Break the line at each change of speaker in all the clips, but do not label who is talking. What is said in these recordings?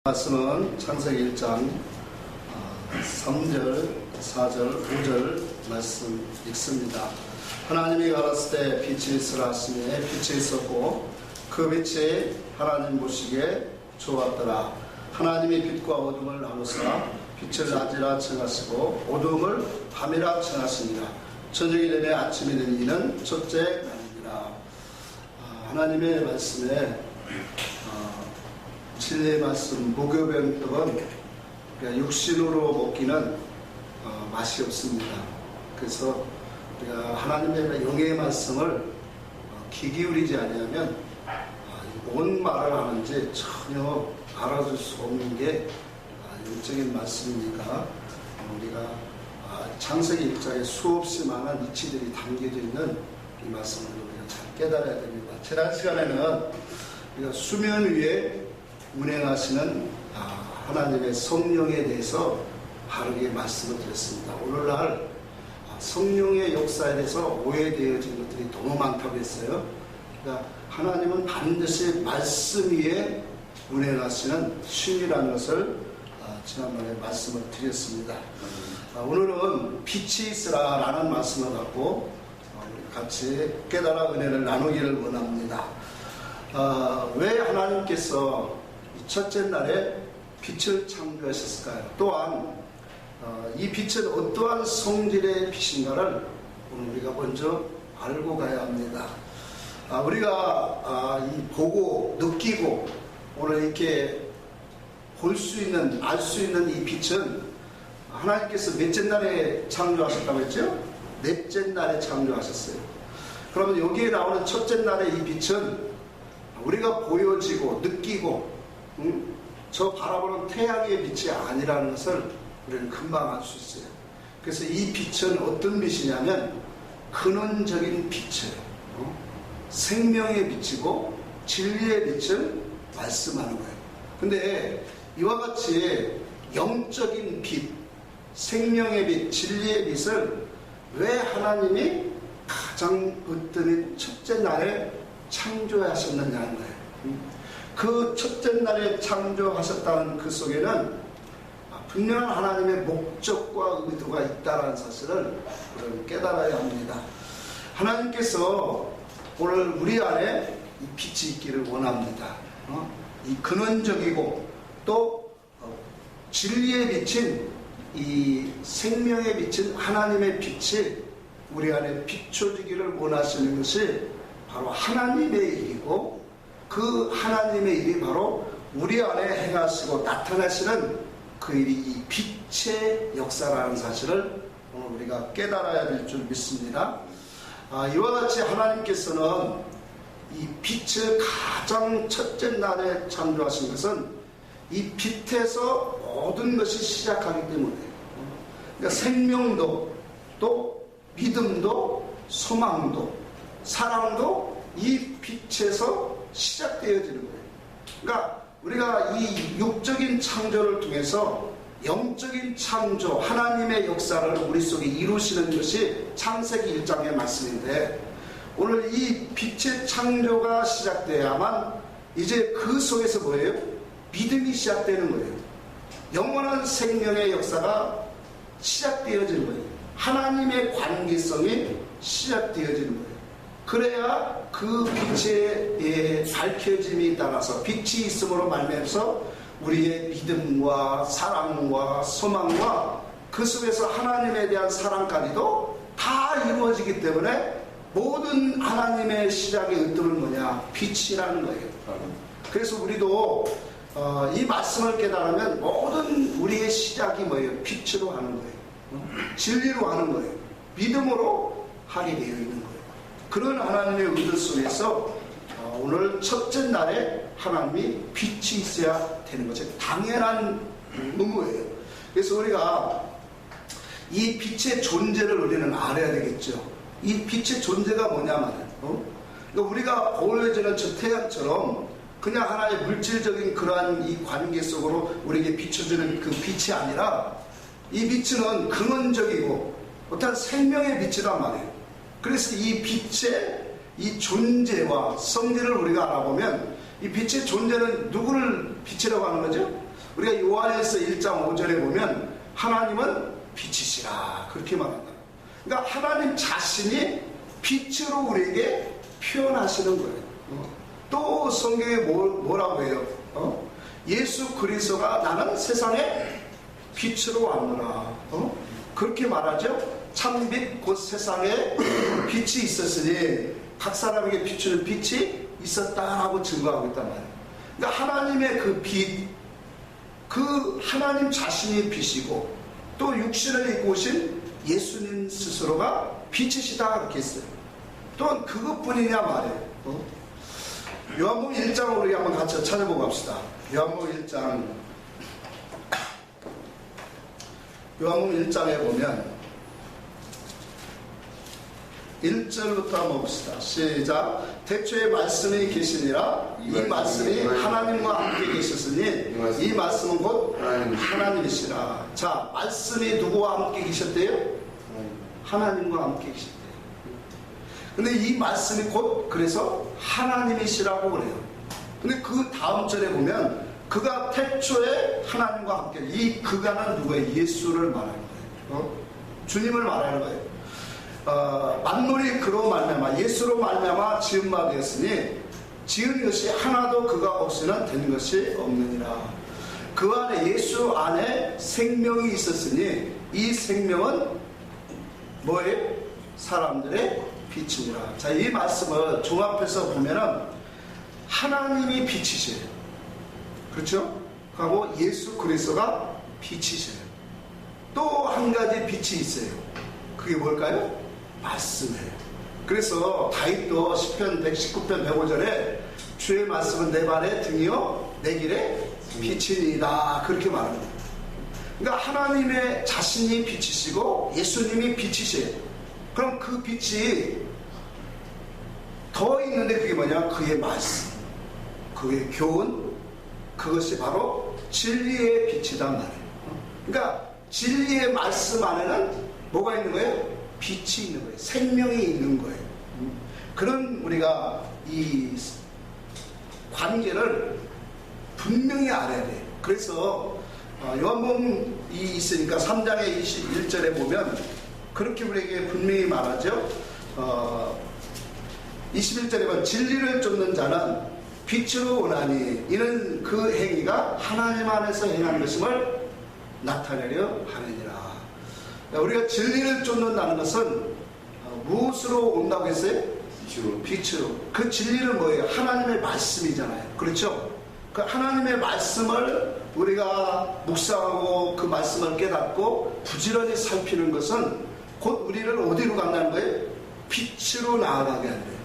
말씀은 창세기 1장 3절, 4절, 5절 말씀 읽습니다. 하나님이 가라사대 때 빛이 있으라 하시니 빛이 있었고 그 빛이 하나님 보시기에 좋았더라. 하나님이 빛과 어둠을 나누사 빛을 낮이라稱하시고 어둠을 밤이라稱하시니라. 저녁이 되매 아침이 되니 이는 첫째 날이니라. 하나님의 말씀에 진리의 말씀, 무교병법은 육신으로 먹기는 맛이 없습니다. 그래서 우리가 하나님의 영의 말씀을 귀 기울이지 아니하면 뭔 말을 하는지 전혀 알아줄 수 없는 게 영적인 말씀이니까 우리가 창세기 1장에 수없이 많은 이치들이 담겨져 있는 이 말씀을 우리가 잘 깨달아야 됩니다. 지난 시간에는 우리가 수면 위에 운행하시는 하나님의 성령에 대해서 바르게 말씀을 드렸습니다. 오늘날 성령의 역사에 대해서 오해되어진 것들이 너무 많다고 했어요. 그러니까 하나님은 반드시 말씀 위에 운행하시는 신이라는 것을 지난번에 말씀을 드렸습니다. 오늘은 빛이 있으라 라는 말씀을 갖고 같이 깨달아 은혜를 나누기를 원합니다. 왜 하나님께서 첫째 날에 빛을 창조하셨을까요? 또한 이 빛은 어떠한 성질의 빛인가를 오늘 우리가 먼저 알고 가야 합니다. 우리가 보고 느끼고 오늘 이렇게 볼 수 있는, 알 수 있는 이 빛은 하나님께서 몇째 날에 창조하셨다고 했죠? 넷째 날에 창조하셨어요. 그러면 여기에 나오는 첫째 날의 이 빛은 우리가 보여지고 느끼고 저 바라보는 태양의 빛이 아니라는 것을 우리는 금방 알 수 있어요. 그래서 이 빛은 어떤 빛이냐면 근원적인 빛이에요. 생명의 빛이고 진리의 빛을 말씀하는 거예요. 근데 이와 같이 영적인 빛, 생명의 빛, 진리의 빛을 왜 하나님이 가장 으뜸인 첫째 날에 창조하셨느냐는 거예요. 그 첫째 날에 창조하셨다는 그 속에는 분명한 하나님의 목적과 의도가 있다는 사실을 우리는 깨달아야 합니다. 하나님께서 오늘 우리 안에 이 빛이 있기를 원합니다. 이 근원적이고 또 진리의 빛인 이 생명의 빛인 하나님의 빛이 우리 안에 비춰지기를 원하시는 것이 바로 하나님의 일이고 그 하나님의 일이 바로 우리 안에 행하시고 나타나시는 그 일이 이 빛의 역사라는 사실을 오늘 우리가 깨달아야 될 줄 믿습니다. 이와 같이 하나님께서는 이 빛을 가장 첫째 날에 창조하신 것은 이 빛에서 모든 것이 시작하기 때문이에요. 그러니까 생명도 또 믿음도 소망도 사랑도 이 빛에서 시작되어지는 거예요. 그러니까 우리가 이 육적인 창조를 통해서 영적인 창조, 하나님의 역사를 우리 속에 이루시는 것이 창세기 1장의 말씀인데 오늘 이 빛의 창조가 시작돼야만 이제 그 속에서 뭐예요? 믿음이 시작되는 거예요. 영원한 생명의 역사가 시작되어지는 거예요. 하나님의 관계성이 시작되어지는 거예요. 그래야 그 빛의 밝혀짐이 따라서 빛이 있음으로 말미암아서 우리의 믿음과 사랑과 소망과 그 속에서 하나님에 대한 사랑까지도 다 이루어지기 때문에 모든 하나님의 시작의 의도는 뭐냐? 빛이라는 거예요. 그래서 우리도 이 말씀을 깨달으면 모든 우리의 시작이 뭐예요? 빛으로 하는 거예요. 진리로 하는 거예요. 믿음으로 하게 되어 있는 거예요. 그런 하나님의 의도 속에서 오늘 첫째 날에 하나님이 빛이 있어야 되는 거죠. 당연한 의무예요. 그래서 우리가 이 빛의 존재를 우리는 알아야 되겠죠. 이 빛의 존재가 뭐냐면 그러니까 우리가 보여지는 저 태양처럼 그냥 하나의 물질적인 그러한 이 관계 속으로 우리에게 비춰주는 그 빛이 아니라 이 빛은 근원적이고 어떤 생명의 빛이란 말이에요. 그래서 이 빛의 이 존재와 성질을 우리가 알아보면 이 빛의 존재는 누구를 빛이라고 하는 거죠? 우리가 요한에서 1장 5절에 보면 하나님은 빛이시라 그렇게 말한다. 그러니까 하나님 자신이 빛으로 우리에게 표현하시는 거예요. 또 성경에 뭐라고 해요? 예수 그리스도가 나는 세상에 빛으로 왔노라. 그렇게 말하죠. 참빛 곧 세상에 빛이 있었으니 각 사람에게 비추는 빛이 있었다라고 증거하고 있단 말이에요. 그러니까 하나님의 그 빛, 그 하나님 자신이 빛이고 또 육신을 입고 오신 예수님 스스로가 빛이시다 그렇게 했어요. 또한 그것뿐이냐 말이에요. 요한복음 1장을 우리 한번 같이 찾아보고 갑시다. 요한복음 1장에 보면 1절부터 한번 봅시다. 시작. 태초에 말씀이 계시니라. 이 말씀이 하나님과 함께 계셨으니 이 말씀은 곧 하나님이시라. 자, 말씀이 누구와 함께 계셨대요? 하나님과 함께 계셨대요. 근데 이 말씀이 곧 그래서 하나님이시라고 그래요. 근데 그 다음 절에 보면 그가 태초에 하나님과 함께, 이 그가는 누구예요? 예수를 말하는 거예요. 주님을 말하는 거예요. 만물이 그로 말미암아 예수로 말미암아 지은 바 되었으니 지은 것이 하나도 그가 없이는 된 것이 없느니라. 그 안에 예수 안에 생명이 있었으니 이 생명은 뭐예요? 사람들의 빛이니라. 자, 이 말씀을 종합해서 보면은 하나님이 빛이세요. 그렇죠? 하고 예수 그리스도가 빛이세요. 또 한 가지 빛이 있어요. 그게 뭘까요? 말씀이에요. 그래서 다윗도 시편 119편 105절에 주의 말씀은 내 발의 등이요 내 길에 빛이니이다 그렇게 말합니다. 그러니까 하나님의 자신이 빛이시고 예수님이 빛이세요. 그럼 그 빛이 더 있는데 그게 뭐냐? 그의 말씀, 그의 교훈, 그것이 바로 진리의 빛이단 말이에요. 그러니까 진리의 말씀 안에는 뭐가 있는 거예요? 빛이 있는 거예요. 생명이 있는 거예요. 그런 우리가 이 관계를 분명히 알아야 돼요. 그래서 요한복음이 있으니까 3장의 21절에 보면 그렇게 우리에게 분명히 말하죠. 21절에 보면 진리를 쫓는 자는 빛으로 오나니 이는 그 행위가 하나님 안에서 행한 것임을 나타내려 하느니라. 우리가 진리를 쫓는다는 것은 무엇으로 온다고 했어요? 빛으로. 그 진리는 뭐예요? 하나님의 말씀이잖아요. 그렇죠? 그 하나님의 말씀을 우리가 묵상하고 그 말씀을 깨닫고 부지런히 살피는 것은 곧 우리를 어디로 간다는 거예요? 빛으로 나아가게 한대요.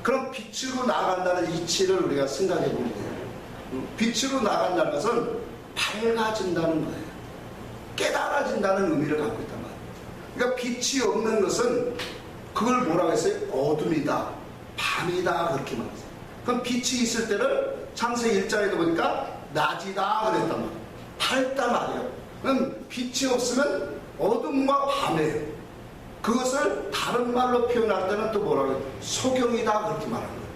그럼 빛으로 나아간다는 이치를 우리가 생각해 보면 돼요. 빛으로 나아간다는 것은 밝아진다는 거예요. 깨달아진다는 의미를 갖고 있단 말이에요. 그러니까 빛이 없는 것은 그걸 뭐라고 했어요? 어둠이다, 밤이다 그렇게 말했어요. 그럼 빛이 있을 때를 창세기 1장에도 보니까 낮이다 그랬단 말이에요. 밝단 말이에요. 그럼 빛이 없으면 어둠과 밤이에요. 그것을 다른 말로 표현할 때는 또 뭐라고 해요? 소경이다 그렇게 말하는 거예요.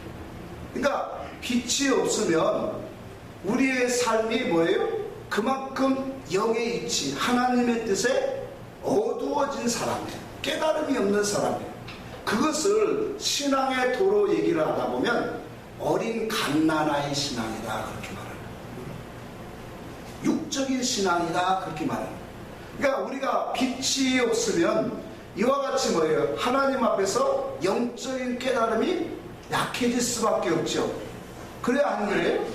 그러니까 빛이 없으면 우리의 삶이 뭐예요? 그만큼 영의 이치, 하나님의 뜻에 어두워진 사람이에요. 깨달음이 없는 사람이에요. 그것을 신앙의 도로 얘기를 하다 보면 어린 갓난아이 신앙이다 그렇게 말해요. 육적인 신앙이다 그렇게 말해요. 그러니까 우리가 빛이 없으면 이와 같이 뭐예요? 하나님 앞에서 영적인 깨달음이 약해질 수밖에 없죠. 그래야 안 그래요?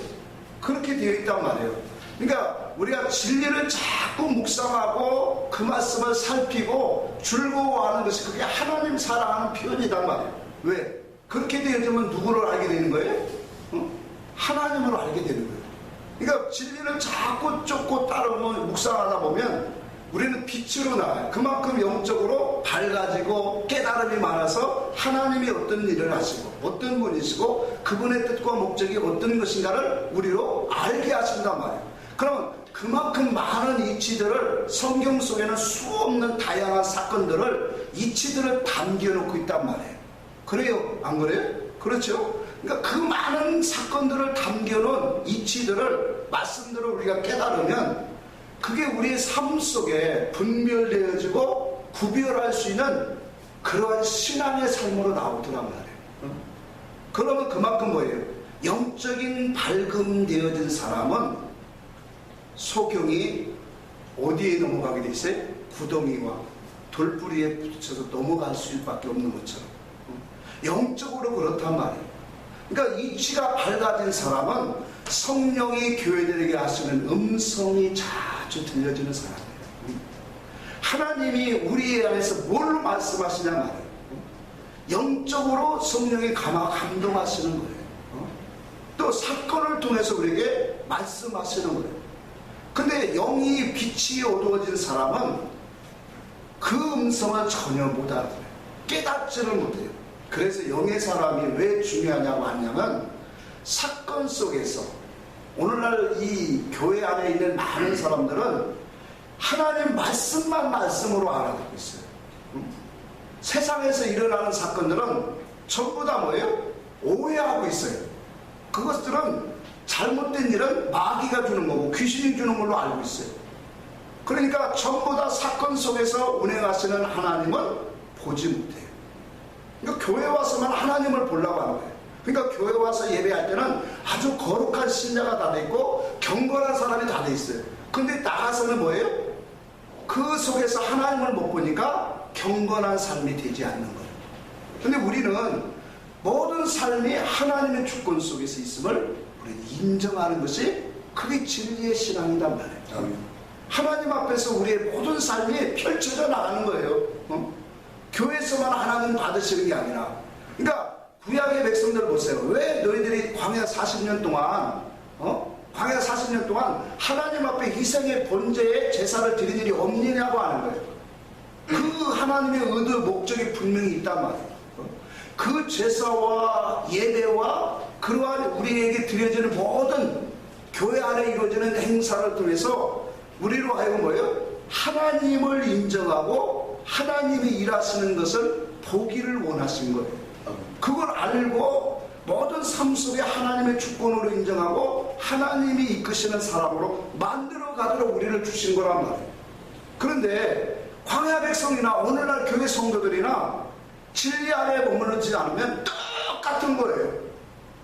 그렇게 되어 있단 말이에요. 그러니까 우리가 진리를 자꾸 묵상하고 그 말씀을 살피고 즐거워하는 것이 그게 하나님 사랑하는 표현이단 말이에요. 왜? 그렇게 되어지면 누구를 알게 되는 거예요? 하나님을 알게 되는 거예요. 그러니까 진리를 자꾸 쫓고 따르고 묵상하다 보면 우리는 빛으로 나와요. 그만큼 영적으로 밝아지고 깨달음이 많아서 하나님이 어떤 일을 하시고 어떤 분이시고 그분의 뜻과 목적이 어떤 것인가를 우리로 알게 하신단 말이에요. 그러면 그만큼 많은 이치들을 성경 속에는 수없는 다양한 사건들을 이치들을 담겨놓고 있단 말이에요. 그래요? 안 그래요? 그렇죠? 그러니까 그 많은 사건들을 담겨놓은 이치들을 말씀들을 우리가 깨달으면 그게 우리의 삶 속에 분별되어지고 구별할 수 있는 그러한 신앙의 삶으로 나오더란 말이에요. 그러면 그만큼 뭐예요? 영적인 발금되어진 사람은 소경이 어디에 넘어가게 돼 있어요? 구덩이와 돌부리에 부딪혀서 넘어갈 수밖에 없는 것처럼 영적으로 그렇단 말이에요. 그러니까 이치가 밝아진 사람은 성령이 교회들에게 하시는 음성이 자주 들려지는 사람이에요. 하나님이 우리 안에서 뭘 말씀하시냐 말이에요. 영적으로 성령이 감동하시는 거예요. 또 사건을 통해서 우리에게 말씀하시는 거예요. 근데 영이 빛이 어두워진 사람은 그 음성을 전혀 못 알아들어요. 깨닫지를 못해요. 그래서 영의 사람이 왜 중요하냐고 하냐면 사건 속에서 오늘날 이 교회 안에 있는 많은 사람들은 하나님 말씀만 말씀으로 알아듣고 있어요. 세상에서 일어나는 사건들은 전부 다 뭐예요? 오해하고 있어요. 그것들은 잘못된 일은 마귀가 주는 거고 귀신이 주는 걸로 알고 있어요. 그러니까 전부 다 사건 속에서 운행하시는 하나님은 보지 못해요. 그러니까 교회 와서만 하나님을 보려고 하는 거예요. 그러니까 교회 와서 예배할 때는 아주 거룩한 신자가 다 돼 있고 경건한 사람이 다 돼 있어요. 근데 나가서는 뭐예요? 그 속에서 하나님을 못 보니까 경건한 삶이 되지 않는 거예요. 근데 우리는 모든 삶이 하나님의 주권 속에서 있음을 우리는 인정하는 것이 그게 진리의 신앙이란 말이에요. 하나님 앞에서 우리의 모든 삶이 펼쳐져 나가는 거예요. 교회에서만 하나님 받으시는 게 아니라. 그러니까 구약의 백성들 보세요. 왜 너희들이 광야 40년 동안 광야 40년 동안 하나님 앞에 희생의 번제의 제사를 드린 일이 없느냐고 하는 거예요. 그 하나님의 의도 목적이 분명히 있단 말이에요. 그 제사와 예배와 그러한 우리에게 드려지는 모든 교회 안에 이루어지는 행사를 통해서 우리로 하여금 뭐예요? 하나님을 인정하고 하나님이 일하시는 것을 보기를 원하신 거예요. 그걸 알고 모든 삶 속에 하나님의 주권으로 인정하고 하나님이 이끄시는 사람으로 만들어 가도록 우리를 주신 거란 말이에요. 그런데 광야 백성이나 오늘날 교회 성도들이나 진리 안에 머무르지 않으면 똑같은 거예요.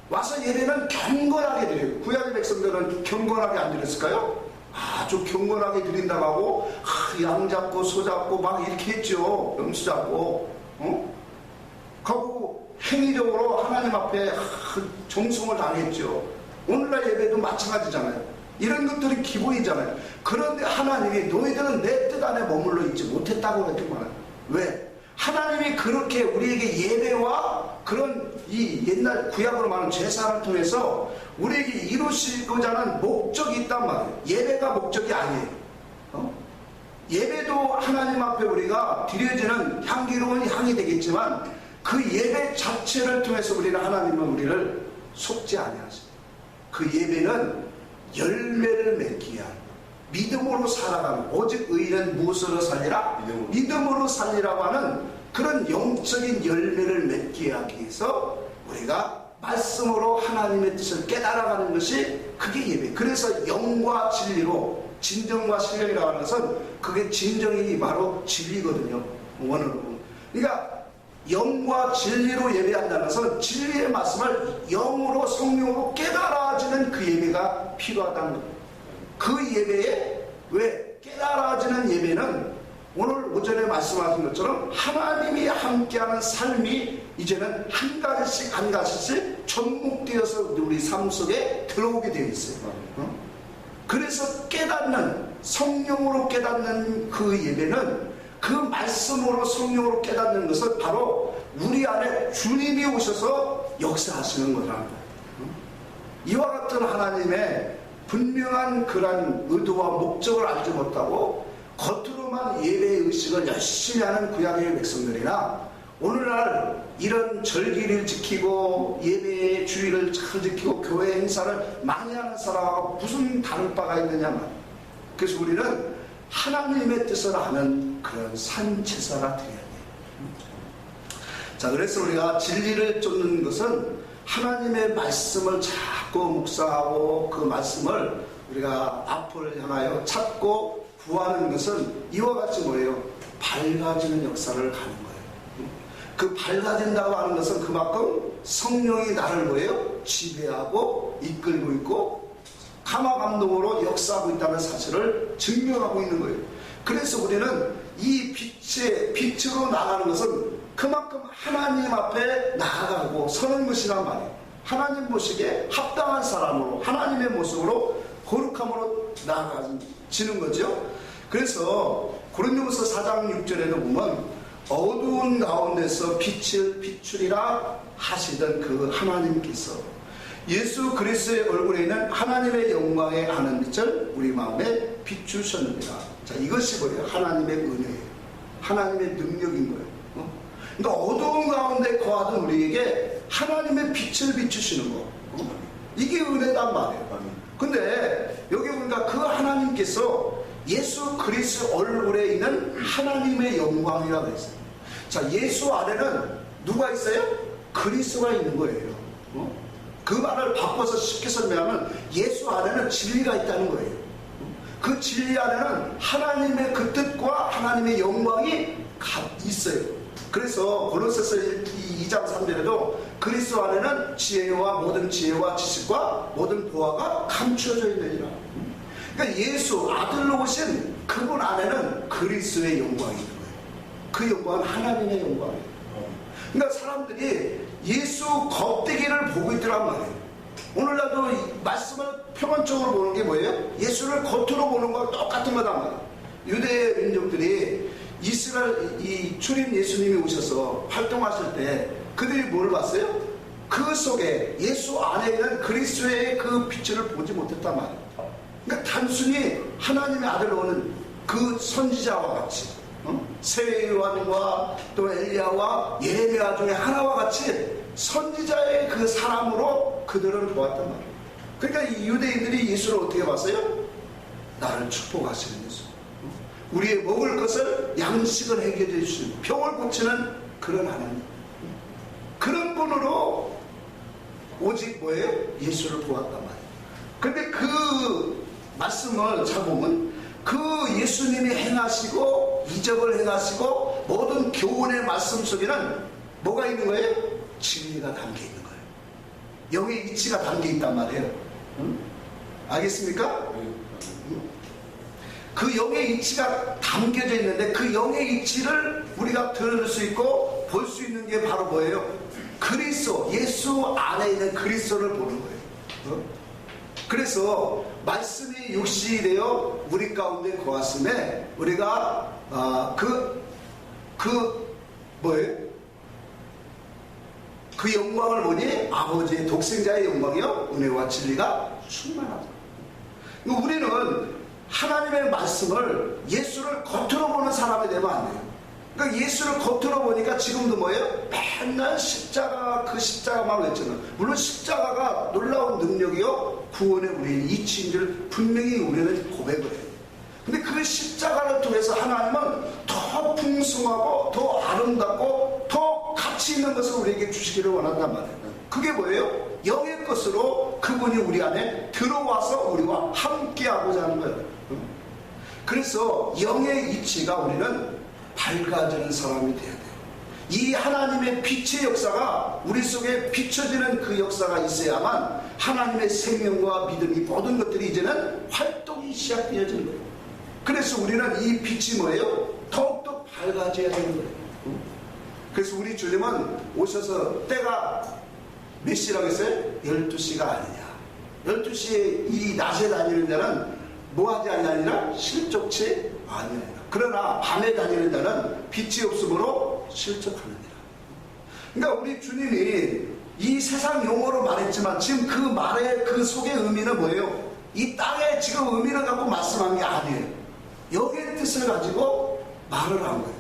와서 예배는 경건하게 드려요. 구약의 백성들은 경건하게 안 드렸을까요? 아주 경건하게 드린다고 하고 양 잡고 소 잡고 막 이렇게 했죠. 염소 잡고 그리고 행위적으로 하나님 앞에 정성을 다했죠. 오늘날 예배도 마찬가지잖아요. 이런 것들이 기본이잖아요. 그런데 하나님이 너희들은 내 뜻 안에 머물러 있지 못했다고 했던 거예요. 왜? 하나님이 그렇게 우리에게 예배와 그런 이 옛날 구약으로 말하는 제사를 통해서 우리에게 이루시고자 하는 목적이 있단 말이에요. 예배가 목적이 아니에요. 예배도 하나님 앞에 우리가 드려지는 향기로운 향이 되겠지만 그 예배 자체를 통해서 우리는 하나님은 우리를 속지 아니하십니다. 그 예배는 열매를 맺기 위한 믿음으로 살아가는 오직 의인은 무엇으로 살리라? 믿음으로 살리라고 하는 그런 영적인 열매를 맺기 하기 위해서 우리가 말씀으로 하나님의 뜻을 깨달아가는 것이 그게 예배. 그래서 영과 진리로 진정과 신령이라고 하는 것은 그게 진정이 바로 진리거든요. 원어로. 그러니까 영과 진리로 예배한다는 것은 진리의 말씀을 영으로 성령으로 깨달아지는 그 예배가 필요하다는 거예요. 그 예배에 왜 깨달아지는 예배는 오늘 오전에 말씀하신 것처럼 하나님이 함께하는 삶이 이제는 한 가지씩 한 가지씩 접목되어서 우리 삶 속에 들어오게 되어 있어요. 그래서 깨닫는 성령으로 깨닫는 그 예배는 그 말씀으로 성령으로 깨닫는 것은 바로 우리 안에 주님이 오셔서 역사하시는 거라는 거예요. 이와 같은 하나님의 분명한 그러한 의도와 목적을 알지 못하고 겉으로만 예배의 의식을 열심히 하는 구약의 백성들이나 오늘날 이런 절기를 지키고 예배의 주의를 잘 지키고 교회 행사를 많이 하는 사람하고 무슨 다를 바가 있느냐 말이에요. 그래서 우리는 하나님의 뜻을 아는 그런 산제사가 되어야 돼요. 자, 그래서 우리가 진리를 쫓는 것은 하나님의 말씀을 자꾸 묵상하고 그 말씀을 우리가 앞을 향하여 찾고 구하는 것은 이와 같이 뭐예요? 밝아지는 역사를 가는 거예요. 그 밝아진다고 하는 것은 그만큼 성령이 나를 뭐예요? 지배하고 이끌고 있고 감화 감동으로 역사하고 있다는 사실을 증명하고 있는 거예요. 그래서 우리는 이 빛으로 나가는 것은 그만큼 하나님 앞에 나아가고 서는 것이란 말이에요. 하나님 보시기에 합당한 사람으로 하나님의 모습으로 거룩함으로 나아가지는 거죠. 그래서 고린도후서 4장 6절에도 보면 어두운 가운데서 빛을 비추리라 하시던 그 하나님께서 예수 그리스도의 얼굴에 있는 하나님의 영광에 아는 빛을 우리 마음에 비추셨느니라. 자, 이것이 뭐예요? 하나님의 은혜예요. 하나님의 능력인 거예요. 그러니까 어두운 가운데 거하던 우리에게 하나님의 빛을 비추시는 거. 이게 은혜단 말이에요. 근데 여기 보니까 그 하나님께서 예수 그리스도 얼굴에 있는 하나님의 영광이라고 했어요. 자, 예수 안에는 누가 있어요? 그리스도가 있는 거예요. 그 말을 바꿔서 쉽게 설명하면 예수 안에는 진리가 있다는 거예요. 그 진리 안에는 하나님의 그 뜻과 하나님의 영광이 있어요. 그래서 고린도서 2장 3절에도 그리스도 안에는 지혜와 모든 지혜와 지식과 모든 보화가 감추어져 있느니라. 그러니까 예수 아들로 오신 그분 안에는 그리스도의 영광이 있는 거예요. 그 영광은 하나님의 영광이에요. 그러니까 사람들이 예수 겉대기를 보고 있더란 말이에요. 오늘날도 이 말씀을 표면적으로 보는 게 뭐예요? 예수를 겉으로 보는 거랑 똑같은 거단 말이에요. 유대 민족들이 이스라엘 이 주님 예수님이 오셔서 활동하실 때 그들이 뭘 봤어요? 그 속에 예수 안에 있는 그리스도의 그 빛을 보지 못했단 말이에요. 그러니까 단순히 하나님의 아들로 오는 그 선지자와 같이 세례요한과 또 엘리야와 예레미야 중에 하나와 같이 선지자의 그 사람으로 그들을 보았단 말이에요. 그러니까 이 유대인들이 예수를 어떻게 봤어요? 나를 축복하시는 예수, 우리의 먹을 것을 양식을 해결해 주시는, 병을 고치는 그런 하나님, 그런 분으로 오직 뭐예요? 예수를 보았단 말이에요. 그런데 그 말씀을 잘 보면 그 예수님이 행하시고 이적을 행하시고 모든 교훈의 말씀 속에는 뭐가 있는 거예요? 진리가 담겨 있는 거예요. 영의 이치가 담겨 있단 말이에요. 알겠습니까? 그 영의 이치가 담겨져 있는데 그 영의 이치를 우리가 들을 수 있고 볼 수 있는 게 바로 뭐예요? 그리스도, 예수 안에 있는 그리스도를 보는 거예요. 그래서 말씀이 육신이 되어 우리 가운데 거하심에 우리가 뭐예요? 그 영광을 보니 아버지의 독생자의 영광이요 은혜와 진리가 충만하다. 우리는 하나님의 말씀을 예수를 겉으로 보는 사람이 되면 안 돼요. 그러니까 예수를 겉으로 보니까 지금도 뭐예요? 맨날 십자가, 그 십자가만 외치는, 물론 십자가가 놀라운 능력이요 구원의 우리의 이치인 줄 분명히 우리는 고백을 해요. 근데 그 십자가를 통해서 하나님은 더 풍성하고 더 아름답고 더 가치 있는 것을 우리에게 주시기를 원한단 말이에요. 그게 뭐예요? 영의 것으로 그분이 우리 안에 들어와서 우리와 함께하고자 하는 거예요. 그래서 영의 이치가 우리는 밝아지는 사람이 돼야 돼요. 이 하나님의 빛의 역사가 우리 속에 비춰지는 그 역사가 있어야만 하나님의 생명과 믿음이 모든 것들이 이제는 활동이 시작되어지는 거예요. 그래서 우리는 이 빛이 뭐예요? 더욱더 밝아져야 되는 거예요. 그래서 우리 주님은 오셔서 때가 몇 시라고 했어요? 12시가 아니냐. 12시에 이 낮에 다니는 자는 뭐하지 아니하니라? 실족치 아니하니라. 그러나 밤에 다니는 자는 빛이 없으므로 실족하느니라. 그러니까 우리 주님이 이 세상 용어로 말했지만 지금 그 말의 그 속의 의미는 뭐예요? 이 땅에 지금 의미를 갖고 말씀한 게 아니에요. 여기의 뜻을 가지고 말을 한 거예요.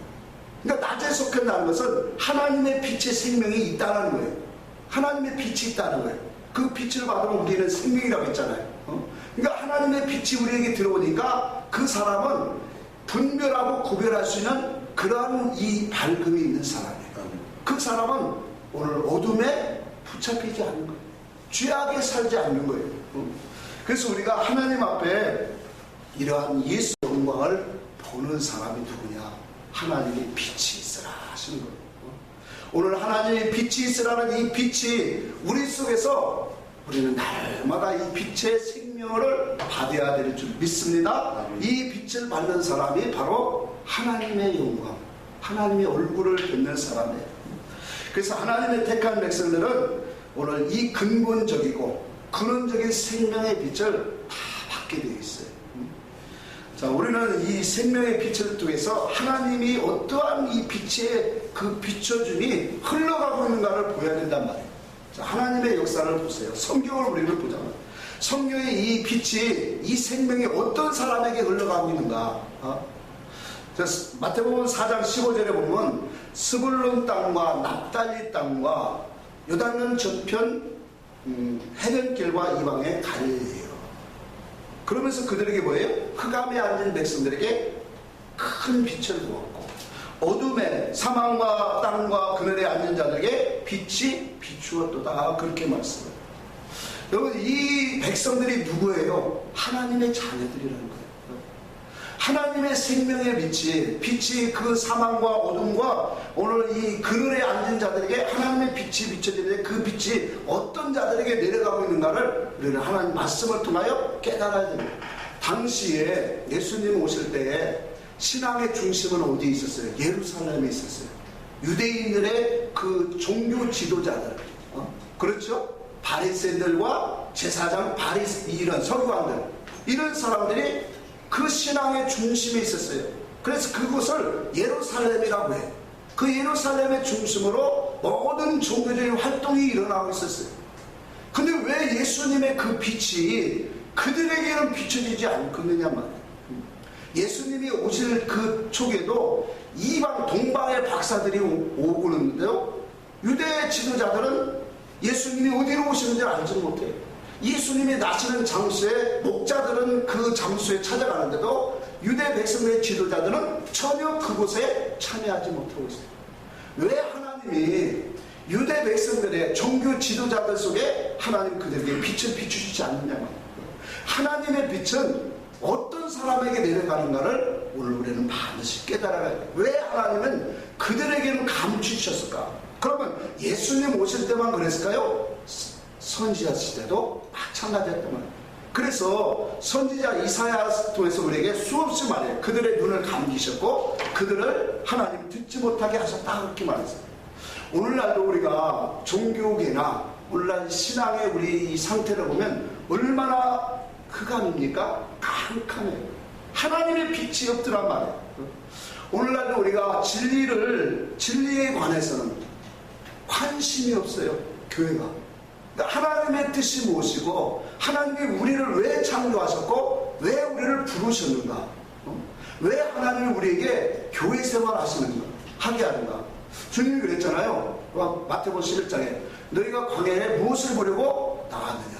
그러니까 낮에 속한다는 것은 하나님의 빛의 생명이 있다는 거예요. 하나님의 빛이 있다는 거예요. 그 빛을 받으면 우리는 생명이라고 했잖아요. 그러니까 하나님의 빛이 우리에게 들어오니까 그 사람은 분별하고 구별할 수 있는 그러한 이 밝음이 있는 사람이에요. 그 사람은 오늘 어둠에 붙잡히지 않는 거예요. 죄악에 살지 않는 거예요. 그래서 우리가 하나님 앞에 이러한 예수 영광을 보는 사람이 누구냐? 하나님의 빛이 있으라 하시는 거예요. 오늘 하나님의 빛이 있으라는 이 빛이 우리 속에서 우리는 날마다 이 빛의 생명을 받아야 될 줄 믿습니다. 이 빛을 받는 사람이 바로 하나님의 영광, 하나님의 얼굴을 뵙는 사람이에요. 그래서 하나님의 택한 백성들은 오늘 이 근본적이고 근원적인 생명의 빛을 다 받게 되어 있어요. 자, 우리는 이 생명의 빛을 통해서 하나님이 어떠한 이 빛의 그 비춰줌이 흘러가고 있는가를 보여야 된단 말이에요. 자, 하나님의 역사를 보세요. 성경을 우리는 보자면 성경의 이 빛이 이 생명이 어떤 사람에게 흘러가고 있는가. 마태복음 4장 15절에 보면 스불론 땅과 납달리 땅과 요단강 저편 해변길과 이방의 갈릴리예요. 그러면서 그들에게 뭐예요? 흑암에 앉은 백성들에게 큰 빛을 부었고 어둠에 사망과 땅과 그늘에 앉은 자들에게 빛이 비추었도다. 그렇게 말씀해요. 여러분, 이 백성들이 누구예요? 하나님의 자녀들이라는 거예요. 하나님의 생명의 빛이 그 사망과 어둠과 오늘 이 그늘에 앉은 자들에게 하나님의 빛이 비춰지는데 그 빛이 어떤 자들에게 내려가고 있는가를 우리는 하나님 말씀을 통하여 깨달아야 됩니다. 당시에 예수님 오실 때에 신앙의 중심은 어디에 있었어요? 예루살렘에 있었어요. 유대인들의 그 종교 지도자들, 그렇죠? 바리새인들과 제사장 이런 서기관들, 이런 사람들이 그 신앙의 중심에 있었어요. 그래서 그곳을 예루살렘이라고 해요. 그 예루살렘의 중심으로 모든 종교적인 활동이 일어나고 있었어요. 근데 왜 예수님의 그 빛이 그들에게는 비춰지지 않겠느냐 말이에요. 예수님이 오실 그 쪽에도 이방 동방의 박사들이 오고 있는데요, 유대 지도자들은 예수님이 어디로 오시는지 알지 못해요. 예수님이 나시는 장소에 목자들은 그 장소에 찾아가는데도 유대 백성의 지도자들은 전혀 그곳에 참여하지 못하고 있어요. 왜 하나님이 유대 백성들의 종교 지도자들 속에 하나님 그들에게 빛을 비추시지 않느냐 말이에요. 하나님의 빛은 어떤 사람에게 내려가는가를 오늘 우리는 반드시 깨달아야 돼요. 왜 하나님은 그들에게는 감추셨을까? 그러면 예수님 오실 때만 그랬을까요? 선지자 시대도 마찬가지였단 말이에요. 그래서 선지자 이사야 통해서 우리에게 수없이 말해요. 그들의 눈을 감기셨고 그들을 하나님 듣지 못하게 하셨다, 그렇게 말했어요. 오늘날도 우리가 종교계나 오늘날 신앙의 우리 이 상태를 보면 얼마나 흑암입니까? 캄캄해요. 하나님의 빛이 없더란 말이에요. 오늘날도 우리가 진리에 관해서는 관심이 없어요. 교회가. 하나님의 뜻이 무엇이고 하나님이 우리를 왜 창조하셨고 왜 우리를 부르셨는가, 왜 하나님이 우리에게 교회 생활 하게 하는가. 주님이 그랬잖아요. 마태복음 11장에 너희가 광야에 무엇을 보려고 나왔느냐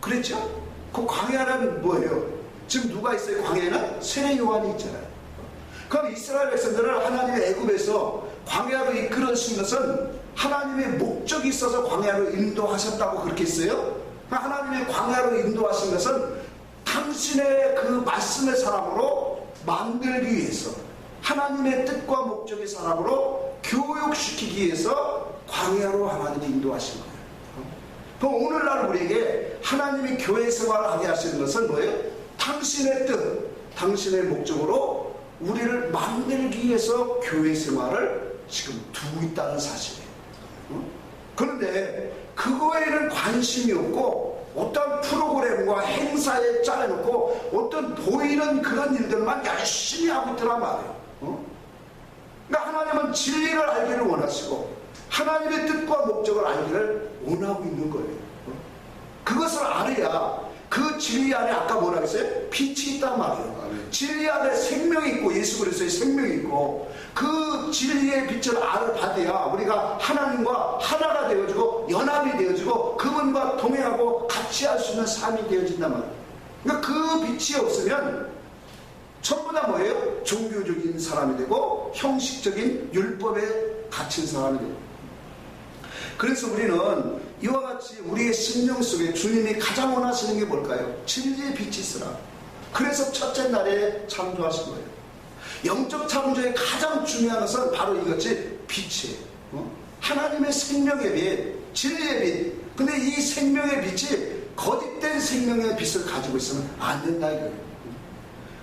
그랬죠. 그 광야는 뭐예요? 지금 누가 있어요? 광야에는 세례 요한이 있잖아요. 그럼 이스라엘 백성들을 하나님의 애굽에서 광야로 이끌어주신 것은 하나님의 목적이 있어서 광야로 인도하셨다고 그렇게 했어요. 하나님의 광야로 인도하신 것은 당신의 그 말씀의 사람으로 만들기 위해서, 하나님의 뜻과 목적의 사람으로 교육시키기 위해서 광야로 하나님이 인도하신 거예요. 그럼 오늘날 우리에게 하나님이 교회 생활을 하게 하시는 것은 뭐예요? 당신의 뜻, 당신의 목적으로 우리를 만들기 위해서 교회 생활을 지금 두고 있다는 사실이에요. 그런데 그거에는 관심이 없고 어떤 프로그램과 행사에 짜내놓고 어떤 보이는 그런 일들만 열심히 하고 있더란 말이에요. 그러니까 하나님은 진리를 알기를 원하시고 하나님의 뜻과 목적을 알기를 원하고 있는 거예요. 그것을 알아야 그 진리 안에 아까 뭐라 했어요? 빛이 있단 말이에요. 진리 안에 생명이 있고 예수 그리스도의 생명이 있고 그 진리의 빛을 받아야 우리가 하나님과 하나가 되어지고 연합이 되어지고 그분과 동행하고 같이 할 수 있는 삶이 되어진단 말이에요. 그러니까 그 빛이 없으면 전부 다 뭐예요? 종교적인 사람이 되고 형식적인 율법에 갇힌 사람이 되고. 그래서 우리는 이와 같이 우리의 심령 속에 주님이 가장 원하시는 게 뭘까요? 진리의 빛이 있으라. 그래서 첫째 날에 창조하신 거예요. 영적 창조의 가장 중요한 것은 바로 이것이 빛이에요. 하나님의 생명의 빛, 진리의 빛. 근데 이 생명의 빛이 거짓된 생명의 빛을 가지고 있으면 안 된다 이거예요.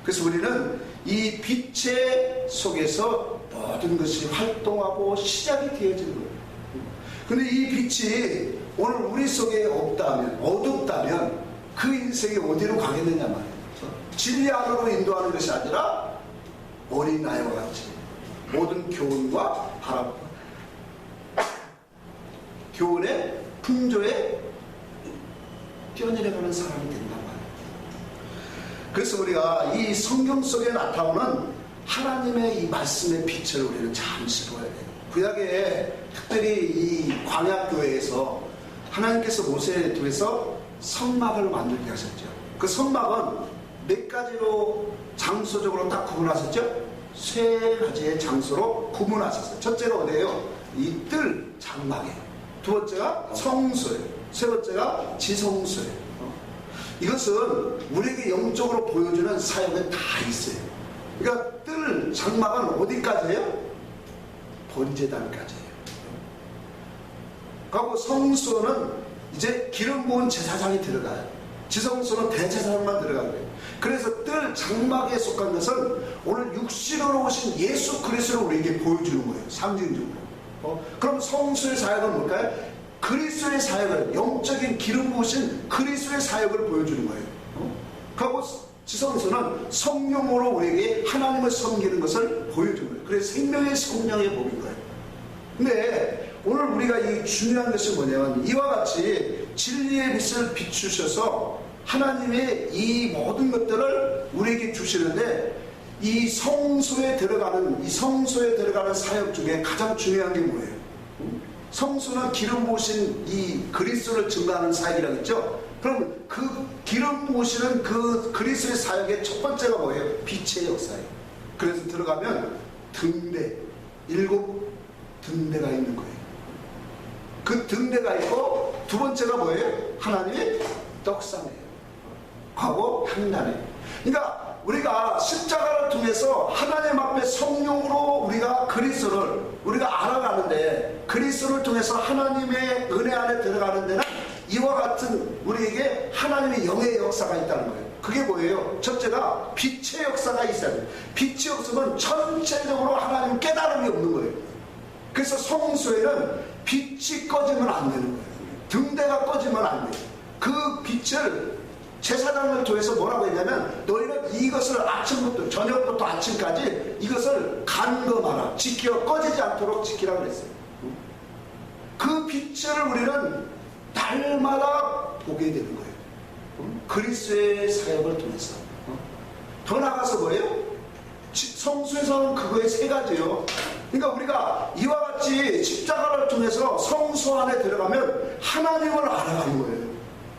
그래서 우리는 이 빛의 속에서 모든 것이 활동하고 시작이 되어지는 거예요. 근데 이 빛이 오늘 우리 속에 없다면, 어둡다면 그 인생이 어디로 가겠느냐 말이에요. 진리 안으로 인도하는 것이 아니라 어린아이와 같이 모든 교훈과 바람, 교훈의 풍조에 뛰어내려가는 사람이 된단 말이에요. 그래서 우리가 이 성경 속에 나타오는 하나님의 이 말씀의 빛을 우리는 잠시 보아야 돼요. 구약에 특별히 이 광야교회에서 하나님께서 모세를 통해서 성막을 만들게 하셨죠. 그 성막은 몇 가지로 장소적으로 딱 구분하셨죠? 세 가지의 장소로 구분하셨어요. 첫째가 어디예요? 이 뜰 장막이에요. 두 번째가 성소예요. 세 번째가 지성소예요. 이것은 우리에게 영적으로 보여주는 사역은 다 있어요. 그러니까 뜰 장막은 어디까지예요? 번제단까지예요. 그리고 성소는 이제 기름 부은 제사장이 들어가요. 지성소는 대제사장만 들어가는 거예요. 그래서 뜰 장막에 속한 것은 오늘 육신으로 오신 예수 그리스도를 우리에게 보여주는 거예요. 상징적으로. 그럼 성소의 사역은 뭘까요? 그리스도의 사역을, 영적인 기름 부으신 그리스도의 사역을 보여주는 거예요. 그리고 지성소는 성령으로 우리에게 하나님을 섬기는 것을 보여주는 거예요. 그래서 생명의 성령의 법인 거예요. 근데 오늘 우리가 이 중요한 것이 뭐냐면 이와 같이 진리의 빛을 비추셔서 하나님의 이 모든 것들을 우리에게 주시는데 이 성소에 들어가는 사역 중에 가장 중요한 게 뭐예요? 성소는 기름 부으신 이 그리스도를 증거하는 사역이라고 했죠? 그럼 그 기름 부으시는 그 그리스도의 사역의 첫 번째가 뭐예요? 빛의 역사예요. 그래서 들어가면 등대, 7 등대가 있는 거예요. 그 등대가 있고 두 번째가 뭐예요? 하나님의 떡상이에요. 하고 향단이에요. 그러니까 우리가 십자가를 통해서 하나님 앞에 성령으로 우리가 그리스도를 우리가 알아가는데 그리스도를 통해서 하나님의 은혜 안에 들어가는 데는 이와 같은 우리에게 하나님의 영의 역사가 있다는 거예요. 그게 뭐예요? 첫째가 빛의 역사가 있어야 돼요. 빛의 역사는 전체적으로 하나님 깨달음이 없는 거예요. 그래서 성소에는 빛이 꺼지면 안 되는 거예요. 등대가 꺼지면 안 돼요. 그 빛을 제사장을 통해서 뭐라고 했냐면 너희는 이것을 아침부터 저녁부터 아침까지 이것을 간검하라. 지켜 꺼지지 않도록 지키라고 그랬어요. 그 빛을 우리는 날마다 보게 되는 거예요. 그리스도의 사역을 통해서. 더 나아가서 뭐예요? 성소에서는 그거의 세 가지예요. 그러니까 우리가 이와 같이 십자가를 통해서 성소 안에 들어가면 하나님을 알아가는 거예요.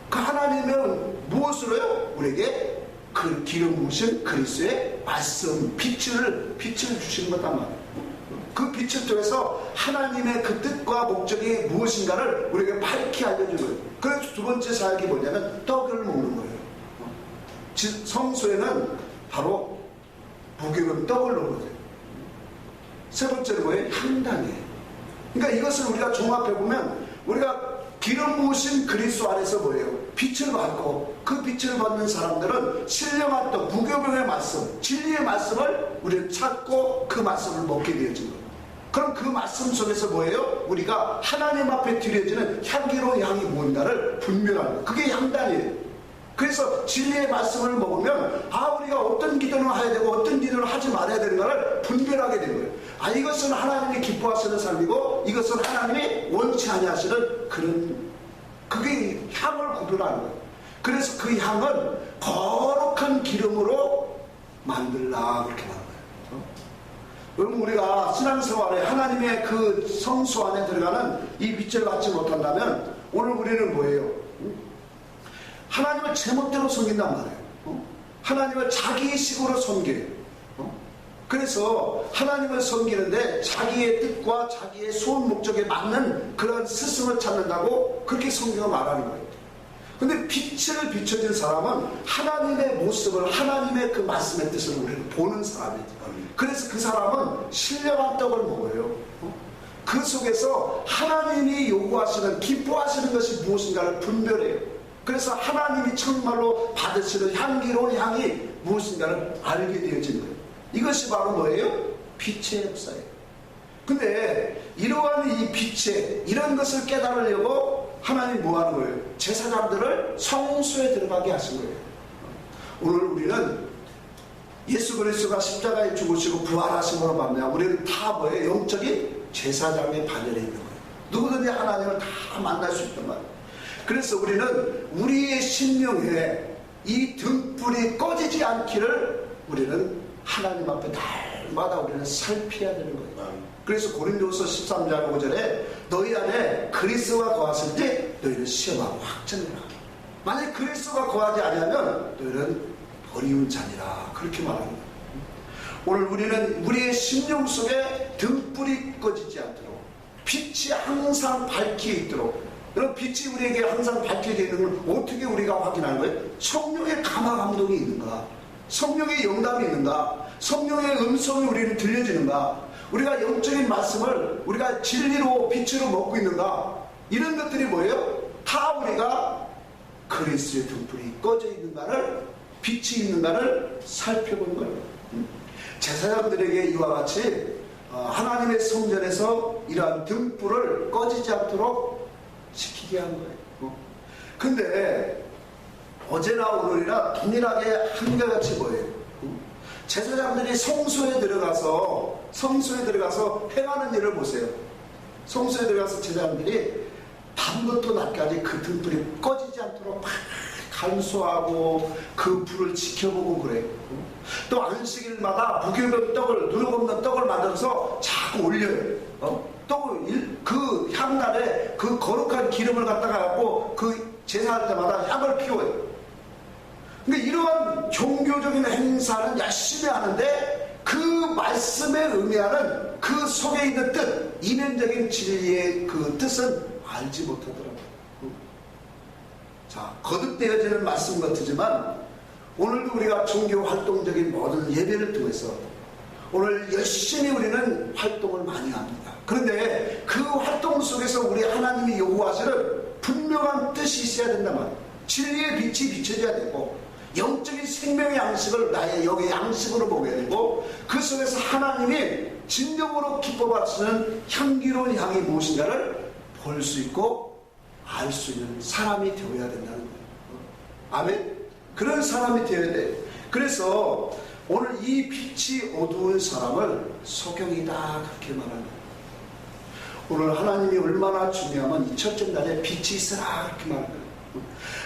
그 하나님은 무엇으로요? 우리에게 그 기름 부으신 그리스도의 말씀, 빛을 주시는 거단 말이에요. 그 빛을 통해서 하나님의 그 뜻과 목적이 무엇인가를 우리에게 밝히 알려주는 거예요. 그래서 두 번째 사역이 뭐냐면 떡을 먹는 거예요. 성소에는 바로 무교는 떡을 먹어요. 세 번째는 뭐예요? 향단이에요. 그러니까 이것을 우리가 종합해보면 우리가 기름 부으신 그리스도 안에서 뭐예요? 빛을 받고 그 빛을 받는 사람들은 신령한 떡, 무교병의 말씀, 진리의 말씀을 우리는 찾고 그 말씀을 먹게 되어진 거예요. 그럼 그 말씀 속에서 뭐예요? 우리가 하나님 앞에 드려지는 향기로운 향이 뭔가를 분별하는 거예요. 그게 향단이에요. 그래서 진리의 말씀을 먹으면 우리가 어떤 기도를 해야 되고 어떤 기도를 하지 말아야 되는가를 분별하게 되는 거예요. 이것은 하나님이 기뻐하시는 삶이고 이것은 하나님이 원치 아니하시는 그게 향을 구별하는 거예요. 그래서 그 향은 거룩한 기름으로 만들라 그렇게 말하는 거예요. 여러분 우리가 신앙생활에 하나님의 그 성소 안에 들어가는 이 빛을 받지 못한다면 오늘 우리는 뭐예요? 하나님을 제멋대로 섬긴단 말이에요. 하나님을 자기 식으로 섬겨요. 그래서 하나님을 섬기는데 자기의 뜻과 자기의 소원 목적에 맞는 그런 스승을 찾는다고 그렇게 성경은 말하는 거예요. 근데 빛을 비춰진 사람은 하나님의 모습을, 하나님의 그 말씀의 뜻을 우리는 보는 사람이죠. 그래서 그 사람은 신령한 떡을 먹어요. 그 속에서 하나님이 요구하시는, 기뻐하시는 것이 무엇인가를 분별해요. 그래서 하나님이 정말로 받으시는 향기로운 향이 무엇인가를 알게 되어지는 거예요. 이것이 바로 뭐예요? 빛의 역사예요. 근데 이러한 이 빛에 이런 것을 깨달으려고 하나님 뭐 하는 거예요? 제사장들을 성소에 들어가게 하신 거예요. 오늘 우리는 예수 그리스도가 십자가에 죽으시고 부활하심으로 말미암아 우리는 다 뭐예요? 영적인 제사장의 반열에 있는 거예요. 누구든지 하나님을 다 만날 수 있단 말이에요. 그래서 우리는 우리의 심령에 이 등불이 꺼지지 않기를 우리는 하나님 앞에 날마다 우리는 살펴야 되는 거예요. 그래서 고린도후서 13장 5절에 너희 안에 그리스도가 거하실 때 너희는 시험하고 확증이라. 만약 그리스도가 거하지 아니하면 너희는 버리운 자니라. 그렇게 말합니다. 오늘 우리는 우리의 심령 속에 등불이 꺼지지 않도록 빛이 항상 밝게 있도록, 그런 빛이 우리에게 항상 밝게 되는 걸 어떻게 우리가 확인하는 거예요? 성령의 감화 감동이 있는가? 성령의 영감이 있는가? 성령의 음성이 우리는 들려지는가? 우리가 영적인 말씀을 우리가 진리로 빛으로 먹고 있는가? 이런 것들이 뭐예요? 다 우리가 그리스도의 등불이 꺼져 있는가를, 빛이 있는가를 살펴보는 거예요. 제사장들에게 이와 같이 하나님의 성전에서 이러한 등불을 꺼지지 않도록 지키게 한 거예요. 근데 어제나 오늘이나 동일하게 한결같이 뭐예요? 제사장들이 성소에 들어가서 행하는 일을 보세요. 성소에 들어가서 제사장들이 밤부터 낮까지 그 등불이 꺼지지 않도록 막 간수하고 그 불을 지켜보고 그래요. 또 안식일마다 무교병 떡을, 누룩 없는 떡을 만들어서 자꾸 올려요. 또 그 향날에 그 거룩한 기름을 갖다가 갖고 그 제사할 때마다 향을 피워요. 그러니까 이러한 종교적인 행사는 열심히 하는데 그 말씀에 의미하는 그 속에 있는 뜻, 이면적인 진리의 그 뜻은 알지 못하더라고요. 자, 거듭되어지는 말씀 같지만 오늘도 우리가 종교 활동적인 모든 예배를 통해서 오늘 열심히 우리는 활동을 많이 합니다. 그런데 그 활동 속에서 우리 하나님이 요구하시는 분명한 뜻이 있어야 된단 말이에요. 진리의 빛이 비춰져야 되고 영적인 생명의 양식을 나의 영의 양식으로 먹어야 되고 그 속에서 하나님이 진정으로 기뻐 받으시는 향기로운 향이 무엇인가를 볼 수 있고 알 수 있는 사람이 되어야 된다는 거예요. 아멘? 그런 사람이 되어야 돼요. 그래서 오늘 이 빛이 어두운 사람을 소경이다 그렇게 말합니다. 오늘 하나님이 얼마나 중요하면 이 첫째 날에 빛이 있으라 그렇게 말합니다.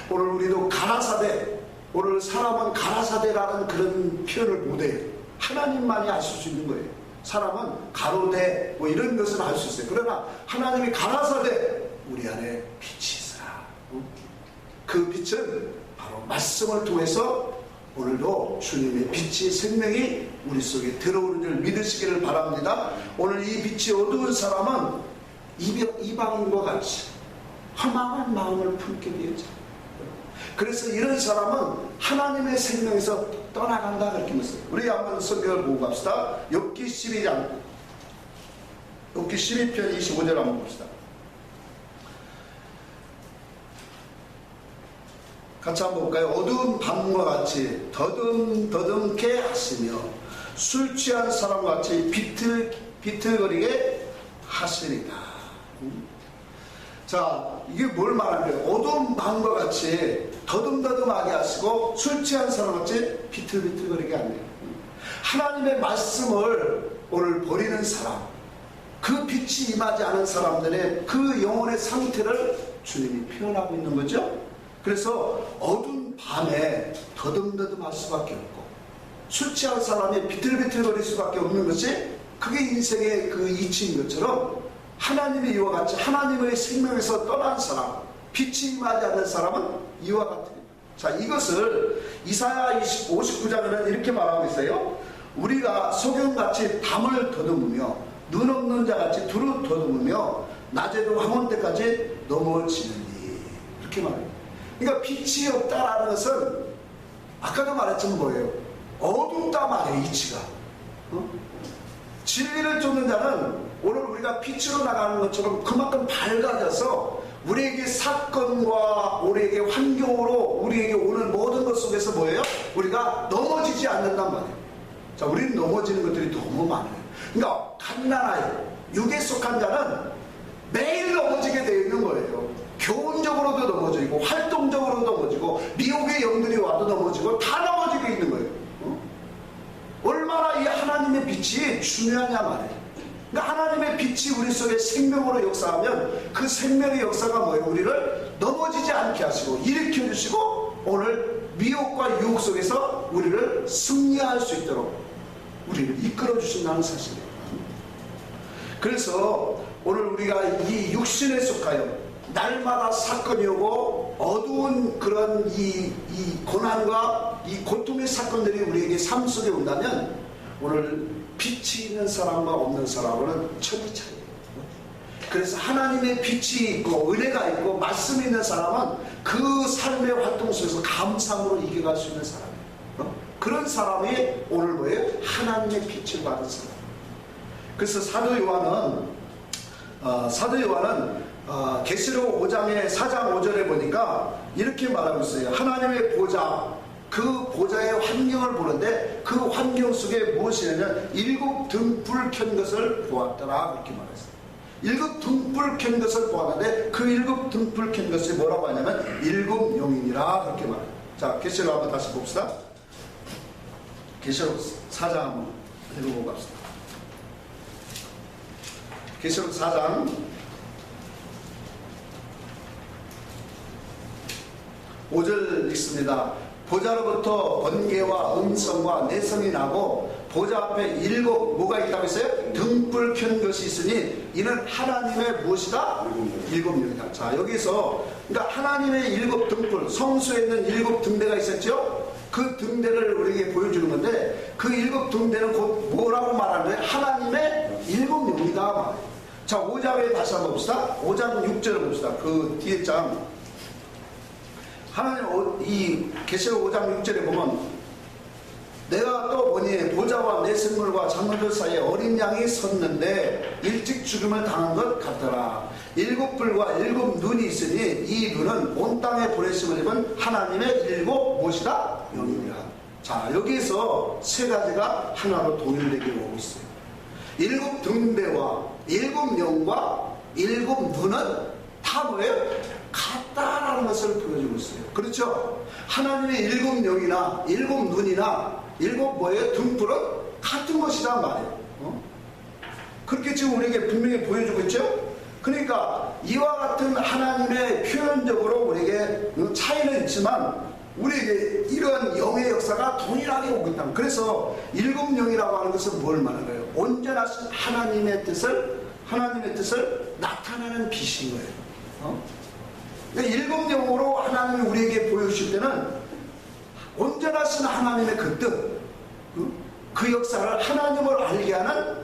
오늘 우리도 가라사대, 오늘 사람은 가라사대라는 그런 표현을 못해요. 하나님만이 하실 수 있는 거예요. 사람은 가로대 뭐 이런 것을 할 수 있어요. 그러나 하나님이 가라사대, 우리 안에 빛이 있으라. 그 빛은 바로 말씀을 통해서 오늘도 주님의 빛이 생명이 우리 속에 들어오는 줄 믿으시기를 바랍니다. 오늘 이 빛이 어두운 사람은 이방인과 같이 허망한 마음을 품게 되었죠. 그래서 이런 사람은 하나님의 생명에서 떠나간다 그렇게 말했어요. 우리 한번 성경을 보고 갑시다. 욥기 12장, 욥기 12편 25절 한번 봅시다. 같이 한번 볼까요? 어두운 밤과 같이 더듬게 하시며 술 취한 사람과 같이 비틀거리게 하시리다. 자, 이게 뭘 말하는 거예요? 어두운 밤과 같이 더듬더듬하게 하시고 술 취한 사람과 같이 비틀비틀거리게 하네요. 하나님의 말씀을 오늘 버리는 사람, 그 빛이 임하지 않은 사람들의 그 영혼의 상태를 주님이 표현하고 있는 거죠. 그래서 어두운 밤에 더듬더듬할 수밖에 없고 술 취한 사람이 비틀비틀거릴 수밖에 없는 것이 그게 인생의 그 이치인 것처럼 하나님의 이와 같이 하나님의 생명에서 떠난 사람, 빛이 임하지 않는 사람은 이와 같습니다. 자, 이것을 이사야 59장에는 이렇게 말하고 있어요. 우리가 소경같이 담을 더듬으며 눈 없는 자같이 두루 더듬으며 낮에도 황혼때까지 넘어지느니 이렇게 말해요. 그러니까 빛이 없다라는 것은 아까도 말했지만 뭐예요? 어둡다 말이에요. 이치가. 진리를 쫓는 자는 오늘 우리가 빛으로 나가는 것처럼 그만큼 밝아져서 우리에게 사건과 우리에게 환경으로 우리에게 오는 모든 것 속에서 뭐예요? 우리가 넘어지지 않는단 말이에요. 자, 우리는 넘어지는 것들이 너무 많아요. 그러니까 갓난아이, 육에 속한 자는 매일 넘어지게 되어 있는 거예요. 교훈적으로도 넘어지고 활동적으로도 넘어지고 미혹의 영들이 와도 넘어지고 다 넘어지고 있는 거예요. 얼마나 이 하나님의 빛이 중요하냐 말이에요. 그러니까 하나님의 빛이 우리 속에 생명으로 역사하면 그 생명의 역사가 뭐예요? 우리를 넘어지지 않게 하시고 일으켜 주시고 오늘 미혹과 유혹 속에서 우리를 승리할 수 있도록 우리를 이끌어 주신다는 사실이에요. 그래서 오늘 우리가 이 육신에 속하여 날마다 사건이 오고 어두운 그런 이 고난과 이 고통의 사건들이 우리에게 삶 속에 온다면 오늘 빛이 있는 사람과 없는 사람은 천지 차이예요. 그래서 하나님의 빛이 있고 은혜가 있고 말씀이 있는 사람은 그 삶의 활동 속에서 감상으로 이겨갈 수 있는 사람이에요. 그런 사람이 오늘 뭐예요? 하나님의 빛을 받은 사람. 그래서 사도 요한은 계시록 5장의 4장 5절에 보니까 이렇게 말하고 있어요. 하나님의 보좌, 그 보좌의 환경을 보는데 그 환경 속에 무엇이냐면 일곱 등불 켠 것을 보았더라 그렇게 말했어요. 일곱 등불 켠 것을 보았는데 그 일곱 등불 켠 것이 뭐라고 하냐면 일곱 용인이라 그렇게 말해요. 자, 계시록 한번 다시 봅시다. 계시록 4장 한번 읽어보고 갑시다. 계시록 4장 5절 읽습니다. 보좌로부터 번개와 음성과 내성이 나고 보좌 앞에 일곱 뭐가 있다고 했어요? 등불 켠 것이 있으니 이는 하나님의 무엇이다? 일곱 명이다. 자, 여기서 그러니까 하나님의 일곱 등불, 성소에 있는 일곱 등대가 있었죠? 그 등대를 우리에게 보여주는 건데 그 일곱 등대는 곧 뭐라고 말하는 거예요? 하나님의 일곱 명이다 말이에요. 자, 5장에 다시 한번 봅시다. 5장 6절을 봅시다. 그 뒤에 장 하나님 이 계시록 5장 6절에 보면 내가 또 보니 보좌와 내 생물과 장로들 사이에 어린 양이 섰는데 일찍 죽음을 당한 것 같더라. 일곱 불과 일곱 눈이 있으니 이 눈은 온 땅에 보내심을 입은 하나님의 일곱 무엇이다? 영이라. 자, 여기에서 세 가지가 하나로 동일되게 오고 있어요. 일곱 등대와 일곱 영과 일곱 눈은 다 뭐예요? 같다라는 것을 보여주고 있어요. 그렇죠? 하나님의 일곱 영이나 일곱 눈이나 일곱 뭐예요? 등불은 같은 것이란 말이에요. 그렇게 지금 우리에게 분명히 보여주고 있죠? 그러니까 이와 같은 하나님의 표현적으로 우리에게 차이는 있지만 우리에게 이런 영의 역사가 동일하게 오고 있다. 그래서 일곱 영이라고 하는 것은 뭘 말하는 거예요? 온전하신 하나님의 뜻을 나타내는 빛인 거예요. 일곱 영으로 하나님이 우리에게 보여주실 때는 온전하신 하나님의 그 뜻, 그 역사를 하나님을 알게 하는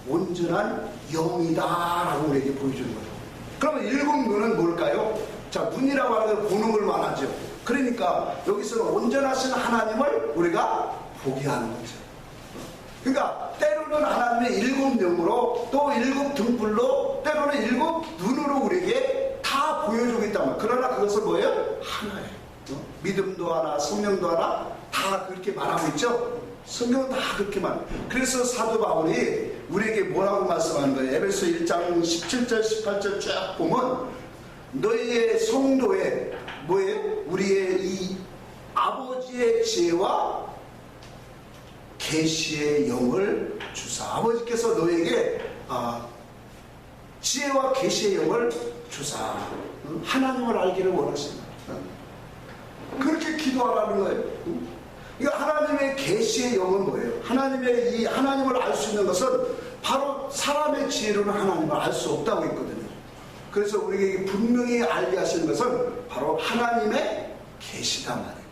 온전한 영이다라고 우리에게 보여주는 거예요. 그러면 일곱 눈은 뭘까요? 자, 눈이라고 하는 건 보는 걸 말하죠. 그러니까 여기서는 온전하신 하나님을 우리가 보게 하는 거죠. 그러니까 때로는 하나님의 일곱 영으로 또 일곱 등불로 때로는 일곱 눈으로 우리에게 다 보여주고 있단 말이에요. 그러나 그것은 뭐예요? 하나예요. 믿음도 하나, 성령도 하나 다 그렇게 말하고 있죠. 성경은 다 그렇게 말해요. 그래서 사도 바울이 우리에게 뭐라고 말씀하는 거예요? 에베소 1장 17절 18절 쫙 보면 너희의 성도의 뭐예요? 우리의 이 아버지의 지혜와 계시의 영을 주사. 아버지께서 너에게 지혜와 계시의 영을 주사. 하나님을 알기를 원하신다. 그렇게 기도하라는 거예요. 이 하나님의 계시의 영은 뭐예요? 하나님의 이 하나님을 알 수 있는 것은 바로 사람의 지혜로는 하나님을 알 수 없다고 했거든요. 그래서 우리에게 분명히 알게 하시는 것은 바로 하나님의 계시다 말이에요.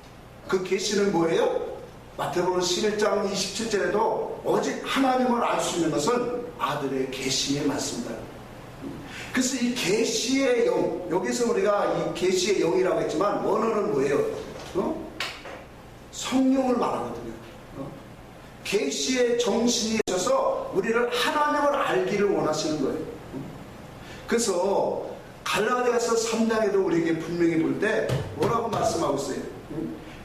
그 계시는 뭐예요? 마태복음 11장 27절에도 오직 하나님을 알 수 있는 것은 아들의 계시에 맞습니다. 그래서 이 계시의 영, 여기서 우리가 이 계시의 영이라고 했지만 원어는 뭐예요? 성령을 말하거든요. 계시의 정신이 있어서 우리를 하나님을 알기를 원하시는 거예요. 그래서 갈라디아서 3장에도 우리에게 분명히 볼 때 뭐라고 말씀하고 있어요?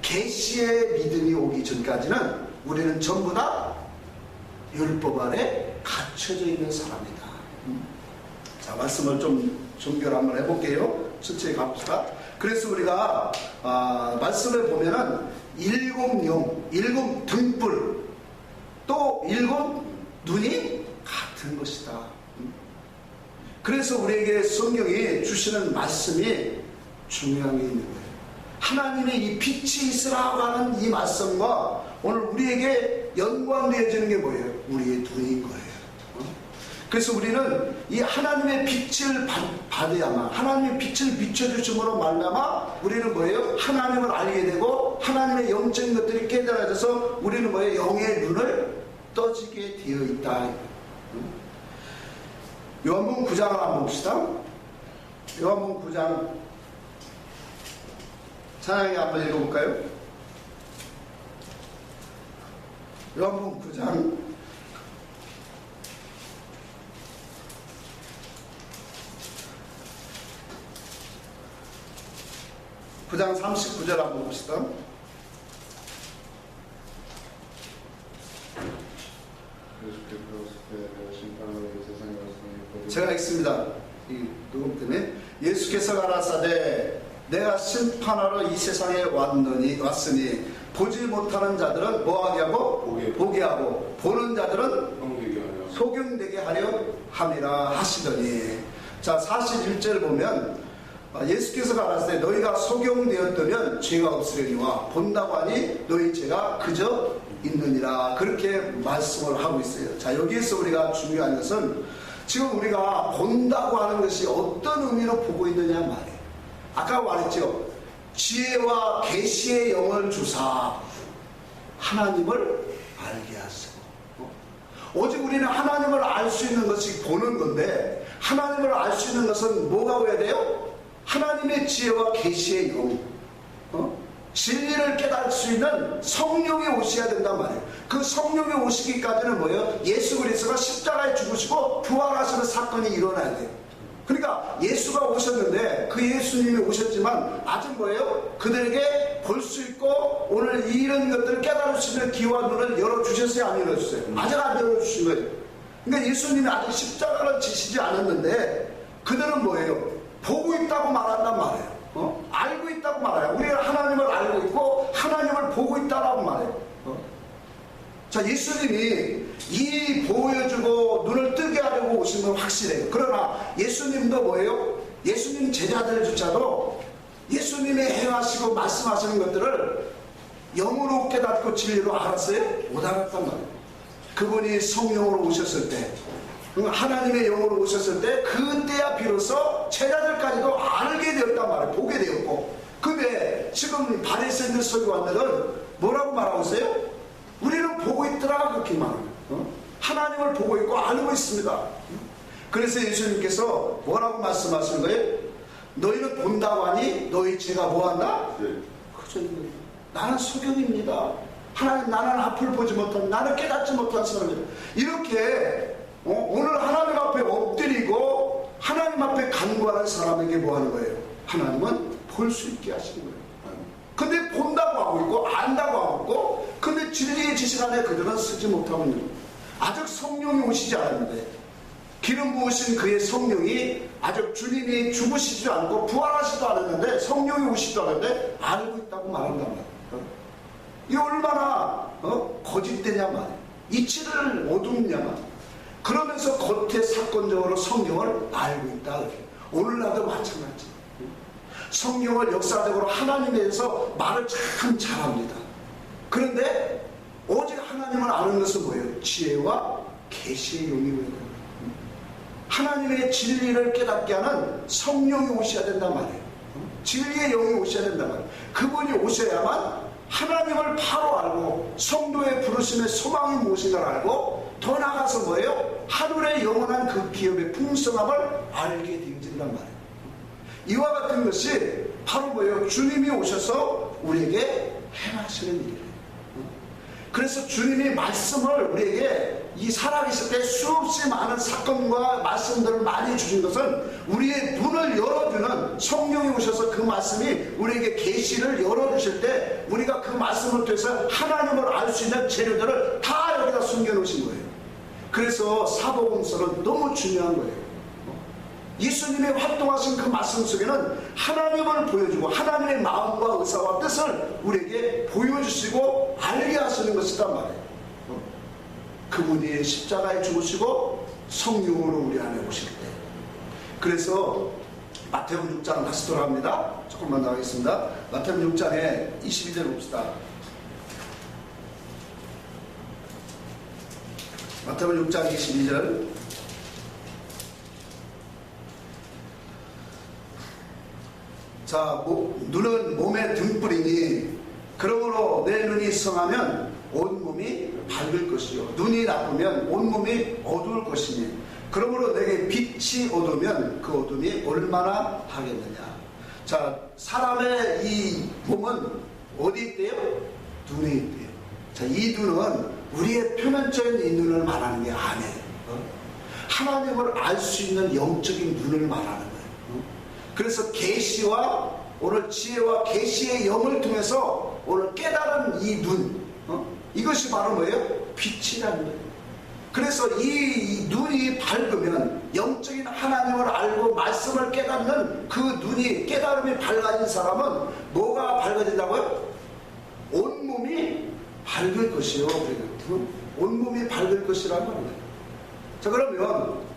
계시의 믿음이 오기 전까지는 우리는 전부 다 율법 아래 갇혀져 있는 사람이다. 자, 말씀을 좀 종결 한번 해볼게요. 천천히 가봅시다. 그래서 우리가 말씀을 보면은 일곱 영, 일곱 등불, 또 일곱 눈이 같은 것이다. 그래서 우리에게 성경이 주시는 말씀이 중요한 게 있는 거예요. 하나님의 이 빛이 있으라고 하는 이 말씀과 오늘 우리에게 연관되어지는 게 뭐예요? 우리의 눈인 거예요. 그래서 우리는 이 하나님의 빛을 받아야만, 하나님의 빛을 비춰주심으로 말미암아 우리는 뭐예요? 하나님을 알게 되고 하나님의 영적인 것들이 깨달아져서 우리는 뭐예요? 영의 눈을 떠지게 되어 있다. 요한복음 9장을 한번 봅시다. 요한복음 9장 찬양이 한번 읽어볼까요? 요한복음 9장 9장 39절 한번 봅시다. 제가 읽습니다. 이 녹음 때문에. 예수께서 가라사대 내가 심판하러 이 세상에 왔으니 보지 못하는 자들은 뭐하게 하고? 보게 하고 보는 자들은 소경되게 하려 함이라 하시더니. 자, 41절 보면 예수께서 가라사대 너희가 소경되었다면 죄가 없으려니와 본다고 하니 너희 죄가 그저 있느니라. 그렇게 말씀을 하고 있어요. 자, 여기에서 우리가 중요한 것은 지금 우리가 본다고 하는 것이 어떤 의미로 보고 있느냐 말이에요. 아까 말했죠. 지혜와 계시의 영을 주사 하나님을 알게 하시고, 오직 우리는 하나님을 알 수 있는 것이 보는 건데, 하나님을 알 수 있는 것은 뭐가 오야 돼요? 하나님의 지혜와 계시의 영, 진리를 깨달을 수 있는 성령이 오셔야 된단 말이에요. 그 성령이 오시기까지는 뭐예요? 예수 그리스도가 십자가에 죽으시고 부활하시는 사건이 일어나야 돼요. 그러니까 예수가 오셨는데 그 예수님이 오셨지만 아직 뭐예요? 그들에게 볼 수 있고 오늘 이런 것들을 깨달을 수 있는 귀와 눈을 열어주셨어요? 안 열어주셨어요? 아직 안 열어주신 거예요. 그러니까 예수님이 아직 십자가를 지시지 않았는데 그들은 뭐예요? 보고 있다고 말한단 말이에요. 알고 있다고 말해요. 우리가 하나님을 알고 있고 하나님을 보고 있다고 말해요. 자, 예수님이 이 보여주고 눈을 뜨게 하려고 오신 건 확실해요. 그러나 예수님도 뭐예요? 예수님 제자들조차도 예수님의 행하시고 말씀하시는 것들을 영으로 깨닫고 진리로 알았어요? 못 알았단 말이에요. 그분이 성령으로 오셨을 때, 하나님의 영으로 오셨을 때 그때야 비로소 제자들까지도 알게 되었단 말이에요. 보게 되었고. 근데 지금 바리새인들 서기관들은 뭐라고 말하고 있어요? 우리는 보고 있더라 그렇게 말합니다. 하나님을 보고 있고 알고 있습니다. 그래서 예수님께서 뭐라고 말씀하시는 거예요? 너희는 본다고 하니 너희 죄가 뭐한다? 그죠? 나는 소경입니다. 하나님, 나는 앞을 보지 못한, 나는 깨닫지 못한 사람입니다. 이렇게 오늘 하나님 앞에 엎드리고 하나님 앞에 간구하는 사람에게 뭐 하는 거예요? 하나님은 볼 수 있게 하시는 거예요. 근데 본다고 하고 있고 안다고 하고 있고, 근데 진리의 지식 안에 그들은 쓰지 못하고 있는 거예요. 아직 성령이 오시지 않았는데, 기름 부으신 그의 성령이 아직 주님이 죽으시지도 않고 부활하시지도 않았는데, 성령이 오시지도 않았는데 알고 있다고 말한단 말이에요. 이게 얼마나 거짓되냐 말이에요. 이치를 어둡냐 말이에요. 그러면서 겉에 사건적으로 성령을 알고 있다. 오늘날도 마찬가지. 성령을 역사적으로 하나님에 대해서 말을 참 잘합니다. 그런데 오직 하나님을 아는 것은 뭐예요? 지혜와 계시의 영이 오는 거예요. 하나님의 진리를 깨닫게 하는 성령이 오셔야 된단 말이에요. 진리의 영이 오셔야 된단 말이에요. 그분이 오셔야만 하나님을 바로 알고 성도의 부르심의 소망이 무엇인가를 알고 더 나아가서 뭐예요? 하늘의 영원한 그 기업의 풍성함을 알게 되어진단 말이에요. 이와 같은 것이 바로 뭐예요? 주님이 오셔서 우리에게 행하시는 일이에요. 그래서 주님이 말씀을 우리에게 이 살아계실 때 수없이 많은 사건과 말씀들을 많이 주신 것은 우리의 눈을 열어주는, 성령이 오셔서 그 말씀이 우리에게 계시를 열어주실 때 우리가 그 말씀을 통해서 하나님을 알 수 있는 재료들을 다 여기다 숨겨놓으신 거예요. 그래서 사복음서는 너무 중요한 거예요. 예수님이 활동하신 그 말씀 속에는 하나님을 보여주고 하나님의 마음과 의사와 뜻을 우리에게 보여주시고 알게 하시는 것이란 말이에요. 그분이 십자가에 죽으시고 성령으로 우리 안에 오실 때. 그래서 마태복음 6장 다시 돌아갑니다. 조금만 더 하겠습니다. 마태복음 6장에 22절 봅시다. 마태복음 6장 22절. 자, 눈은 몸의 등불이니 그러므로 내 눈이 성하면 온 몸이 밝을 것이요 눈이 나쁘면 온 몸이 어두울 것이니 그러므로 내게 빛이 어두우면 그 어둠이 얼마나 하겠느냐. 자, 사람의 이 몸은 어디 있대요? 눈에 있대요. 자, 이 눈은 우리의 표면적인 이 눈을 말하는 게 아니에요. 하나님을 알 수 있는 영적인 눈을 말하는 거예요. 그래서 계시와 오늘 지혜와 계시의 영을 통해서 오늘 깨달은 이 눈, 이것이 바로 뭐예요? 빛이라는 거예요. 그래서 이 눈이 밝으면 영적인 하나님을 알고 말씀을 깨닫는 그 눈이 깨달음이 밝아진 사람은 뭐가 밝아진다고요? 온몸이 밝을 것이요. 온몸이 밝을 것이라는 말이에요. 자, 그러면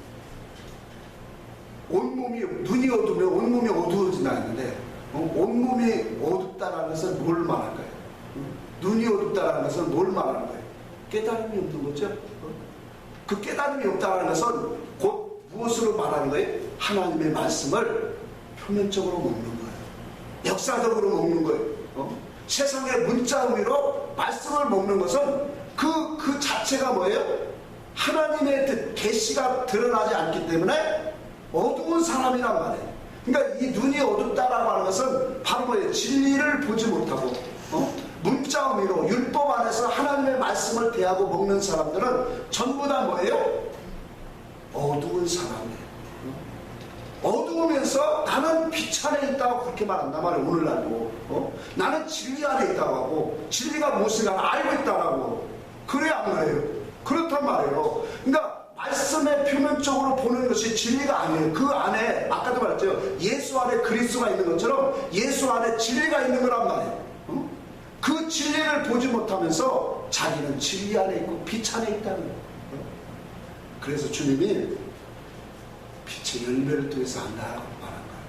온몸이, 눈이 어두우면 온몸이 어두워진다 했는데 온몸이 어둡다라는 것은 뭘 말할까요? 눈이 어둡다라는 것은 뭘 말하는 거예요? 깨달음이 없는 거죠. 그 깨달음이 없다는 것은 곧 무엇으로 말하는 거예요? 하나님의 말씀을 표면적으로 먹는 거예요. 역사적으로 먹는 거예요. 세상의 문자 의미로 말씀을 먹는 것은 그 자체가 뭐예요? 하나님의 계시가 드러나지 않기 때문에 어두운 사람이란 말이에요. 그러니까 이 눈이 어둡다라고 하는 것은 바로 뭐예요? 진리를 보지 못하고 문자 의미로 율법 안에서 하나님의 말씀을 대하고 먹는 사람들은 전부 다 뭐예요? 어두운 사람이에요. 어두우면서 나는 빛 안에 있다고 그렇게 말한단 말이에요. 오늘날도 나는 진리 안에 있다고 하고 진리가 무엇인가 알고 있다고 하고 그래야 안 그래요? 그렇단 말이에요. 그러니까 말씀의 표면적으로 보는 것이 진리가 아니에요. 그 안에 아까도 말했죠. 예수 안에 그리스도가 있는 것처럼 예수 안에 진리가 있는 거란 말이에요. 그 진리를 보지 못하면서 자기는 진리 안에 있고 빛 안에 있다는 거예요. 그래서 주님이 빛의 열매를 통해서 안다고 말한 거예요.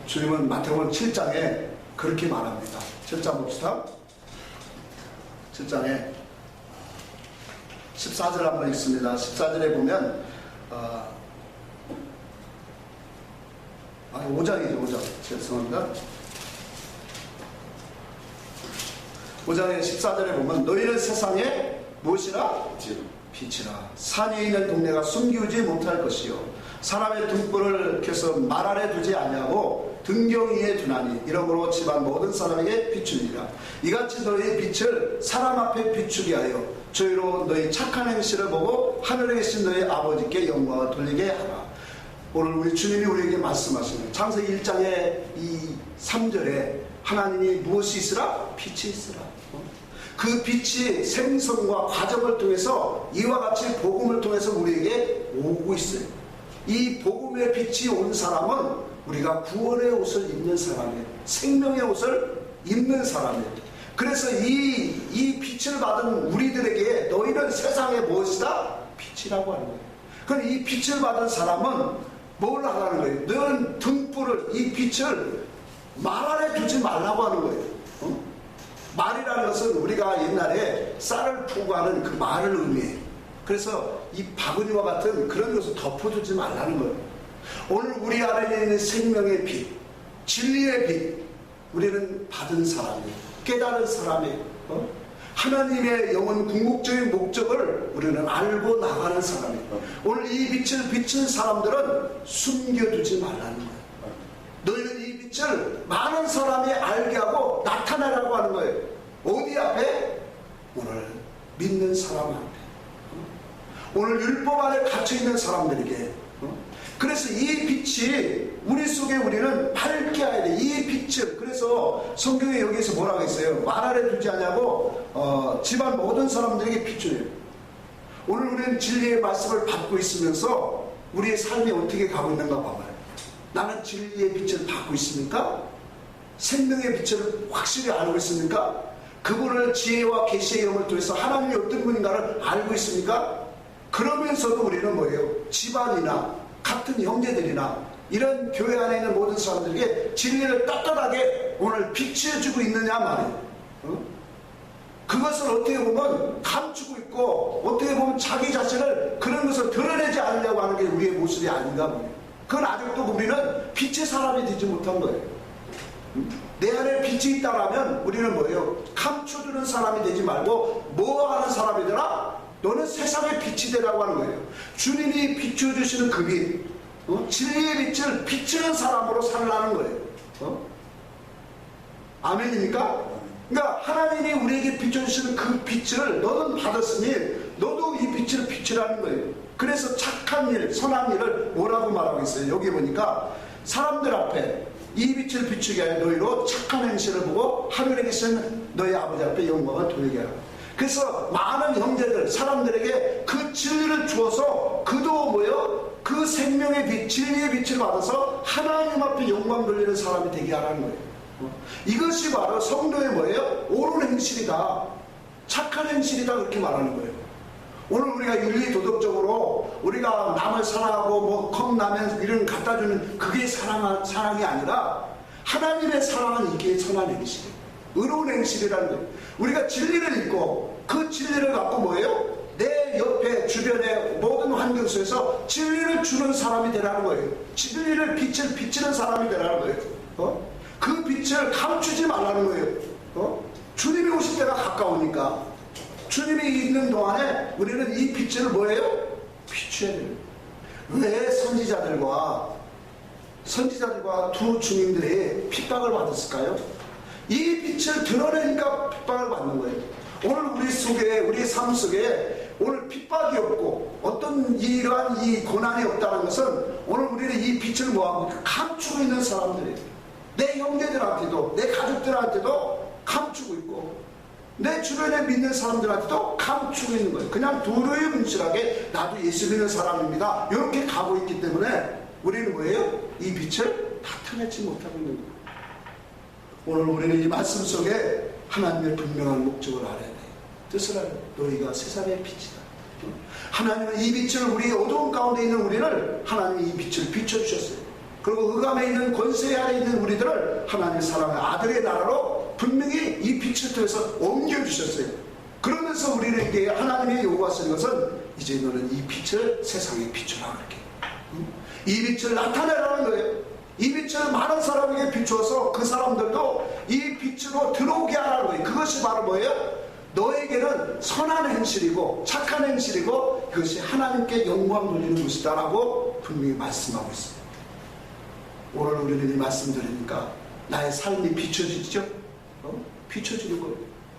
주님은 마태복음 7장에 그렇게 말합니다. 7장 봅시다. 7장에 14절 한번 읽습니다. 14절에 보면 5장이죠. 5장. 죄송합니다. 5장의 14절에 보면 너희는 세상에 무엇이라? 빛이라. 산에 있는 동네가 숨기우지 못할 것이요 사람의 등불을 켜서 말 아래 두지 아니하고 등경 위에 두나니 이러므로 집안 모든 사람에게 비추니라. 이같이 너희의 빛을 사람 앞에 비추게 하여 저희로 너희 착한 행실을 보고 하늘에 계신 너희 아버지께 영광을 돌리게 하라. 오늘 우리 주님이 우리에게 말씀하시는 창세기 1장의 이 3절에 하나님이 무엇이 있으라? 빛이 있으라. 그 빛이 생성과 과정을 통해서 이와 같이 복음을 통해서 우리에게 오고 있어요. 이 복음의 빛이 온 사람은 우리가 구원의 옷을 입는 사람이에요. 생명의 옷을 입는 사람이에요. 그래서 이 빛을 받은 우리들에게 너희는 세상의 무엇이다? 빛이라고 하는 거예요. 그럼 이 빛을 받은 사람은 뭘 하라는 거예요? 너는 등불을, 이 빛을 말 안에 두지 말라고 하는 거예요. 말이라는 것은 우리가 옛날에 쌀을 푸고 하는 그 말을 의미해요. 그래서 이 바구니와 같은 그런 것을 덮어두지 말라는 거예요. 오늘 우리 안에 있는 생명의 빛, 진리의 빛, 우리는 받은 사람이, 깨달은 사람이, 하나님의 영원 궁극적인 목적을 우리는 알고 나가는 사람이. 오늘 이 빛을 비춘 사람들은 숨겨두지 말라는 거예요. 너희는 이 빛을 많은 사람이 알게 하고 나타내라고 하는 거예요. 어디 앞에? 오늘 믿는 사람 앞에. 오늘 율법 안에 갇혀있는 사람들에게. 그래서 이 빛이 우리 속에 우리는 밝게 해야 돼. 이 빛을. 그래서 성경에 여기서 뭐라고 했어요? 말 아래 두지 않냐고 집안 모든 사람들에게 비춰요. 오늘 우리는 진리의 말씀을 받고 있으면서 우리의 삶이 어떻게 가고 있는가 봐봐요. 나는 진리의 빛을 받고 있습니까? 생명의 빛을 확실히 알고 있습니까? 그분을 지혜와 계시의 영을 통해서 하나님이 어떤 분인가를 알고 있습니까? 그러면서도 우리는 뭐예요? 집안이나 같은 형제들이나 이런 교회 안에 있는 모든 사람들에게 진리를 떳떳하게 오늘 비춰주고 있느냐 말이에요. 그것을 어떻게 보면 감추고 있고 어떻게 보면 자기 자신을 그런 것을 드러내지 않으려고 하는 게 우리의 모습이 아닌가 보네요. 그건 아직도 우리는 빛의 사람이 되지 못한 거예요. 내 안에 빛이 있다라면 우리는 뭐예요? 감춰주는 사람이 되지 말고 뭐 하는 사람이 되라? 너는 세상의 빛이 되라고 하는 거예요. 주님이 비춰주시는 그 빛, 진리의 빛을 비추는 사람으로 살라는 거예요. 아멘입니까? 그러니까 하나님이 우리에게 비춰주시는 그 빛을 너는 받았으니 너도 이 빛을 비추라는 거예요. 그래서 착한 일, 선한 일을 뭐라고 말하고 있어요? 여기 보니까 사람들 앞에 이 빛을 비추게 하여 너희로 착한 행실을 보고 하늘에 계신 너희 아버지 앞에 영광을 돌리게 하라. 그래서 많은 형제들, 사람들에게 그 진리를 주어서 그도 뭐예요? 그 생명의 빛, 진리의 빛을 받아서 하나님 앞에 영광 돌리는 사람이 되게 하라는 거예요. 이것이 바로 성도의 뭐예요? 옳은 행실이다. 착한 행실이다. 그렇게 말하는 거예요. 오늘 우리가 윤리 도덕적으로 우리가 남을 사랑하고 뭐 컵라면 이런 갖다 주는 그게 사랑이 아니라 하나님의 사랑은 이게 선한 행실이에요. 의로운 행실이라는 거예요. 우리가 진리를 읽고 그 진리를 갖고 뭐예요? 내 옆에 주변의 모든 환경 속에서 진리를 주는 사람이 되라는 거예요. 진리를 빛을 비치는 사람이 되라는 거예요. 그 빛을 감추지 말라는 거예요. 주님이 오실 때가 가까우니까 주님이 있는 동안에 우리는 이 빛을 뭐예요? 비춰야 돼요. 왜 선지자들과 두 주님들이 핍박을 받았을까요? 이 빛을 드러내니까 핍박을 받는 거예요. 오늘 우리 속에, 우리 삶 속에 오늘 핍박이 없고 어떤 이러한 이 고난이 없다는 것은 오늘 우리는 이 빛을 뭐하고 감추고 있는 사람들이에요. 내 형제들한테도, 내 가족들한테도 감추고 있고 내 주변에 믿는 사람들한테도 감추고 있는 거예요. 그냥 두루뭉실하게 나도 예수 믿는 사람입니다. 이렇게 가고 있기 때문에 우리는 뭐예요? 이 빛을 나타내지 못하고 있는 거예요. 오늘 우리는 이 말씀 속에 하나님의 분명한 목적을 알아야 돼요. 뜻을 알아요. 너희가 세상의 빛이다. 하나님은 이 빛을 우리 어두운 가운데 있는 우리를 하나님이 이 빛을 비춰주셨어요. 그리고 흑암에 있는 권세 아래 있는 우리들을 하나님의 사랑의 아들의 나라로 분명히 이 빛을 통해서 옮겨주셨어요. 그러면서 우리에게 하나님이 요구하시는 것은 이제 너는 이 빛을 세상에 비추라 그렇게. 이 빛을 나타내라는 거예요. 이 빛을 많은 사람에게 비추어서 그 사람들도 이 빛으로 들어오게 하라는 거예요. 그것이 바로 뭐예요? 너에게는 선한 행실이고 착한 행실이고 그것이 하나님께 영광 돌리는 것이다 라고 분명히 말씀하고 있습니다. 오늘 우리는 이 말씀 드리니까 나의 삶이 비춰지죠? 비춰지는 거예요.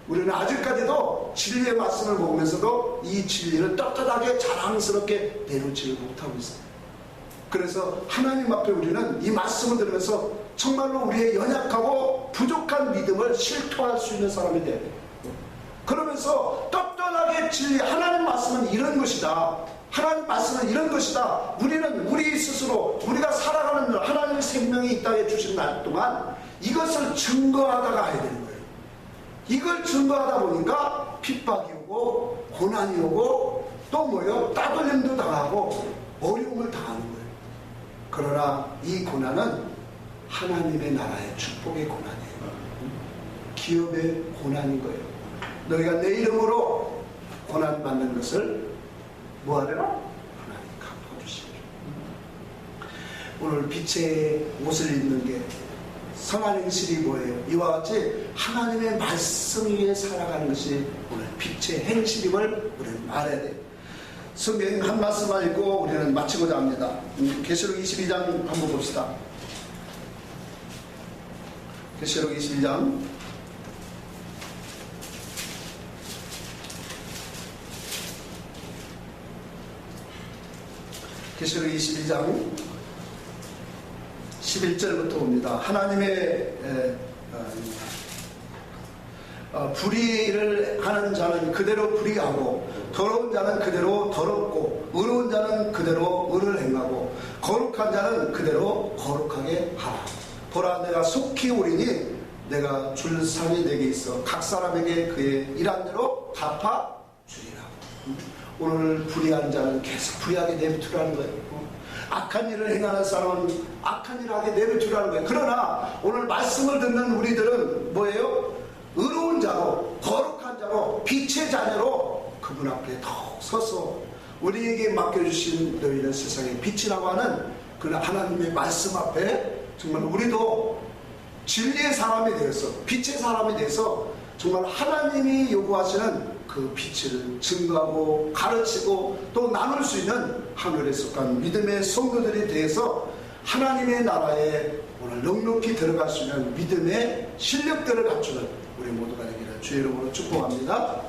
우리는 아직까지도 진리의 말씀을 먹으면서도 이 진리를 떳떳하게 자랑스럽게 내놓지를 못하고 있어요. 그래서 하나님 앞에 우리는 이 말씀을 들으면서 정말로 우리의 연약하고 부족한 믿음을 실토할 수 있는 사람이 돼야 돼요. 그러면서 떳떳하게 진리, 하나님 말씀은 이런 것이다. 하나님 말씀은 이런 것이다. 우리는 우리 스스로 우리가 살아가는 날, 하나님의 생명이 이 땅에 주신 날 동안 이것을 증거하다가 가야 되는 거예요. 이걸 증거하다 보니까 핍박이 오고 고난이 오고 또 뭐예요? 따돌림도 당하고 어려움을 당하는 거예요. 그러나 이 고난은 하나님의 나라의 축복의 고난이에요. 기업의 고난인 거예요. 너희가 내 이름으로 고난받는 것을 뭐하래요? 하나님 갚아주시기를. 오늘 빛의 옷을 입는 게 선한 행실이 뭐예요? 이와 같이 하나님의 말씀 위에 살아가는 것이 오늘 빛의 행실임을 우리는 말해야 돼요. 성경 한 말씀만 읽고 우리는 마치고자 합니다. 계시록 22장 한번 봅시다. 계시록 22장 계시록 22장 11절부터 봅니다. 하나님의 불의를 하는 자는 그대로 불의하고 더러운 자는 그대로 더럽고 의로운 자는 그대로 의를 행하고 거룩한 자는 그대로 거룩하게 하라. 보라, 내가 속히 오리니 내가 줄 상이 내게 있어 각 사람에게 그의 일한 대로 갚아 주리라. 오늘 불의한 자는 계속 불의하게 내버려두라는 거예요. 악한 일을 행하는 사람은 악한 일을 하게 내버려두라는 거예요. 그러나 오늘 말씀을 듣는 우리들은 뭐예요? 의로운 자로 거룩한 자로 빛의 자녀로 그분 앞에 더 서서 우리에게 맡겨주신 너희는 세상의 빛이라고 하는 그 하나님의 말씀 앞에 정말 우리도 진리의 사람이 되어서 빛의 사람이 되어서 정말 하나님이 요구하시는 그 빛을 증거하고 가르치고 또 나눌 수 있는 하늘에 속한 믿음의 성도들이 되어서 하나님의 나라에 오늘 넉넉히 들어갈 수 있는 믿음의 실력들을 갖추는 우리 모두가 되기를 주의 이름으로 축복합니다.